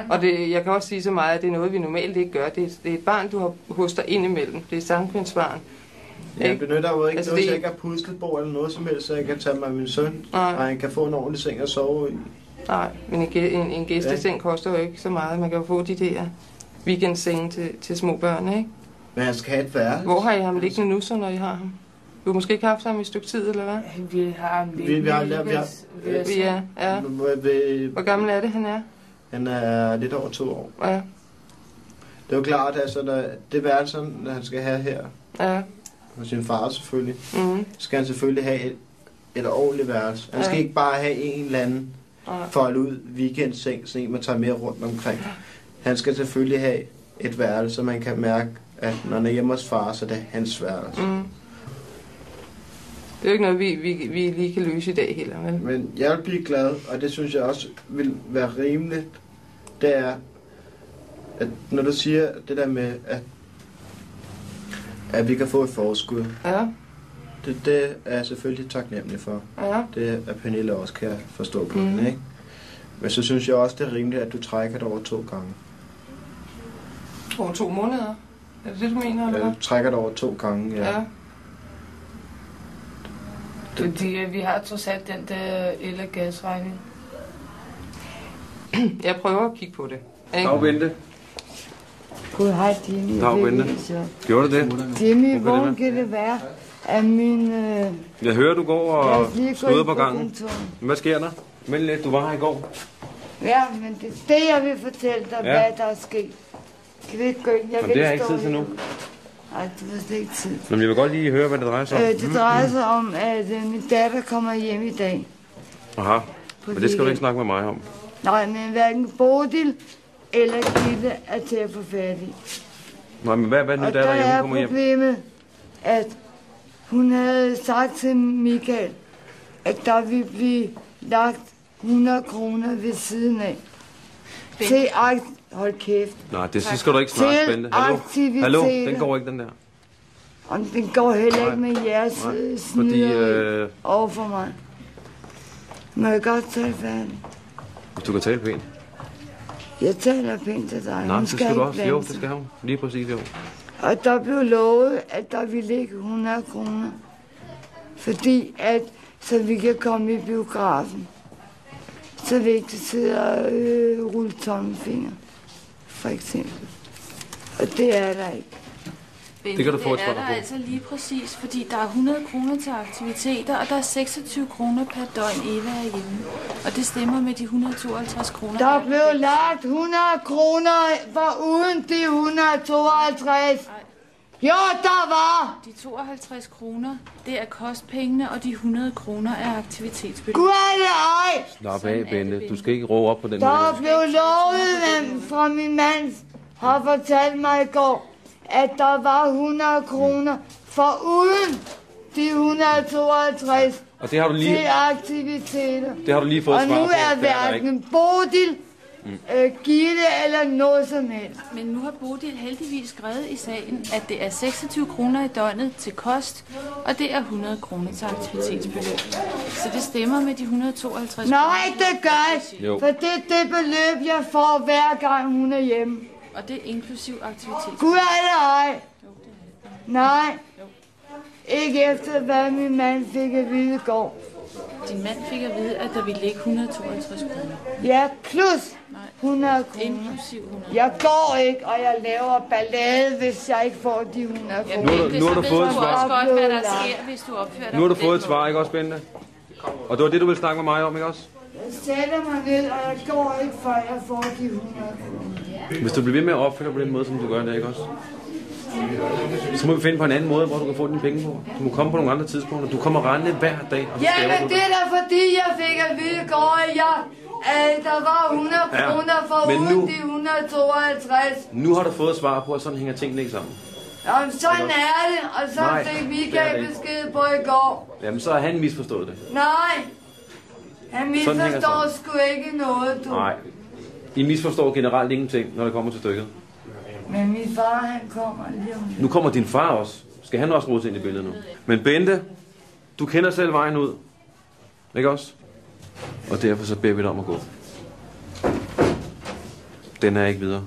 Og jeg kan også sige så meget, at det er noget, vi normalt ikke gør. Det er et barn, du har hos dig indimellem. Det er sankthønsbarn. Jeg benytter jo ikke noget, så jeg ikke har puslebord eller noget som helst, så jeg kan tage mig min søn, og han kan få en ordentlig seng at sove i. Nej, men en gæsteseng koster jo ikke så meget. Man kan jo få de der weekendsenge til små børn, ikke? Men han skal have et værelse. Hvor har I ham liggende nu, så når I har ham? Du har måske ikke haft ham i et stykke tid, eller hvad? Vi har ham liggende. Ja. Hvor gammel er det, han er? Han er lidt over 2 år. Ja. Det er jo klart, altså, det værelse, han skal have her, hos sin far selvfølgelig, skal han selvfølgelig have et ordentligt værelse. Han skal ikke bare have en eller anden folde ud weekendseng, sådan en, man tager mere rundt omkring. Han skal selvfølgelig have et værelse, så man kan mærke, at når han er hjemme hos far, så er det hans værelse. Det er jo ikke noget, vi lige kan løse i dag heller, vel? Men jeg vil blive glad, og det synes jeg også vil være rimeligt, det er, at når du siger det der med, at vi kan få et forskud, det er jeg selvfølgelig taknemmelig for. Det er Pernille også, kan jeg forstå på den, ikke? Men så synes jeg også, det er rimeligt, at du trækker det over 2 gange. Over 2 måneder? Er det det, du mener, eller hvad? Du trækker det over 2 gange, ja. Fordi vi har trods alt den der el- og gasregning. Jeg prøver at kigge på det. Dag, Bente. Gud, hej Jimmy. Dag, Bente. Gjorde du det? Jimmy, hvor kan det være, at min... Jeg hører, du går og snuder på gangen. Hvad sker der? Meld lidt, du var her i går. Ja, men det jeg vil fortælle dig, hvad der er sket. Kan vi ikke gå ind? Men det har jeg ikke tid til nu. Nej, det var slet ikke tid. Men jeg vil godt lige høre, hvad det drejer sig om. Det drejer sig om, at min datter kommer hjem i dag. Aha, men det skal du ikke snakke med mig om. Nej, men hverken Bodil eller Gitte er til at få fat i. Nej, men hvad er det nu, der hjemme kommer hjem? Og der er problemet, at hun havde sagt til Michael, at der ville blive lagt 100 kroner ved siden af. Til hold kæft. Nej, det skal du ikke snakke, Bente. Hallo, den går ikke, den der. Og den går heller ikke med jeres snyderi over for mig. Må jeg godt tale færdigt? Hvis du kan tale pænt. Jeg taler pænt til dig. Nej, Hun det skal du også. blande Jo, sig. det skal hun. Lige præcis, jo. Og der blev lovet, at der ville ligge 100 kroner. Fordi at, så vi kan komme i biografen. Så vi ikke sidder og rulle tommelfinger, for eksempel. Og det er der ikke. Det kan du få et svar Det er der altså lige præcis, fordi der er 100 kroner til aktiviteter, og der er 26 kroner per døgn Eva er hjemme. Og det stemmer med de 152 kroner. Der blev lagt 100 kroner for uden de 152. Jo, der var! De 52 kroner, det er kostpengene, og de 100 kroner er aktivitetsbeløb. Gud er det ej! Slap af, Bente. Du skal ikke råbe op på den Der måde. blev lovet fra min mand, har fortalt mig i går, at der var 100 kroner for uden de 152 Og det har du lige, til aktiviteter. det har du lige fået Og svar nu på. er Det der ikke. hverken Bodil, Gitte eller noget som helst. Men nu har Bodil heldigvis skrevet i sagen, at det er 26 kroner i døgnet til kost, og det er 100 kroner til aktivitetsbeløb. Så det stemmer med de 152 Nej, kroner. det gør ikke. Jo. For det er det beløb, jeg får hver gang hun er hjemme. Og det er inklusiv aktivitetsbeløb. Gud er det ej. Nej. Ikke efter, hvad min mand fik at vide i går. Din mand fik at vide, at der ville ligge 152 kroner. Ja, plus 100 kroner. Inklusiv 100. Jeg går ikke, og jeg laver ballade, hvis jeg ikke får de 100 kroner. Nu har du fået et Du svar. også godt, hvad der sker, hvis du opfører dig Nu har du på fået den et svar, ikke også, Bente? Og det var det, du ville snakke med mig om, ikke også? Jeg sætter mig ned, og jeg går ikke, før jeg får de 100 kroner. Hvis du bliver ved med at opføre dig på den måde, som du gør det, ikke også? Så må vi finde på en anden måde, hvor du kan få dine penge på. Du må komme på nogle andre tidspunkter. Du kommer rendende hver dag. Og så Ja, skaber men du det er da fordi, jeg fik at vide i går, at der var 100 Ja, kroner for men uden nu- de 152. Nu har du fået svar på, at sådan hænger tingene ikke sammen. Jamen, sådan er det, og så Nej, fik det er Michael det ikke. besked på i går. Jamen, så har han misforstået det. Nej, han Sådan hænger misforstår sammen. sgu ikke noget, du. Nej. I misforstår generelt ingenting, når det kommer til stykket. Men min far, han kommer lige om lidt. Nu kommer din far også. Skal han også rodes ind i billedet nu? Men Bente, du kender selv vejen ud. Ikke også? Og derfor så beder vi dig om at gå. Den er ikke videre.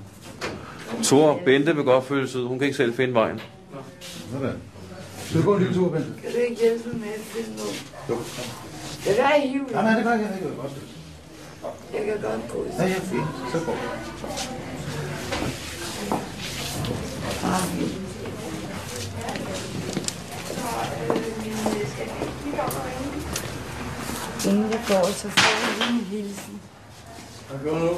Thor, Bente vil godt føles ud. Hun kan ikke selv finde vejen. Skal du gå en lille tur, Bente? Kan du ikke hjælpe med at finde noget? Jo. Jeg kan hive. Nej, det gør jeg ikke. Jeg kan godt gå. Ja, fint. Så går Inden jeg går, så får jeg en hilsen. Hvad gør du nu?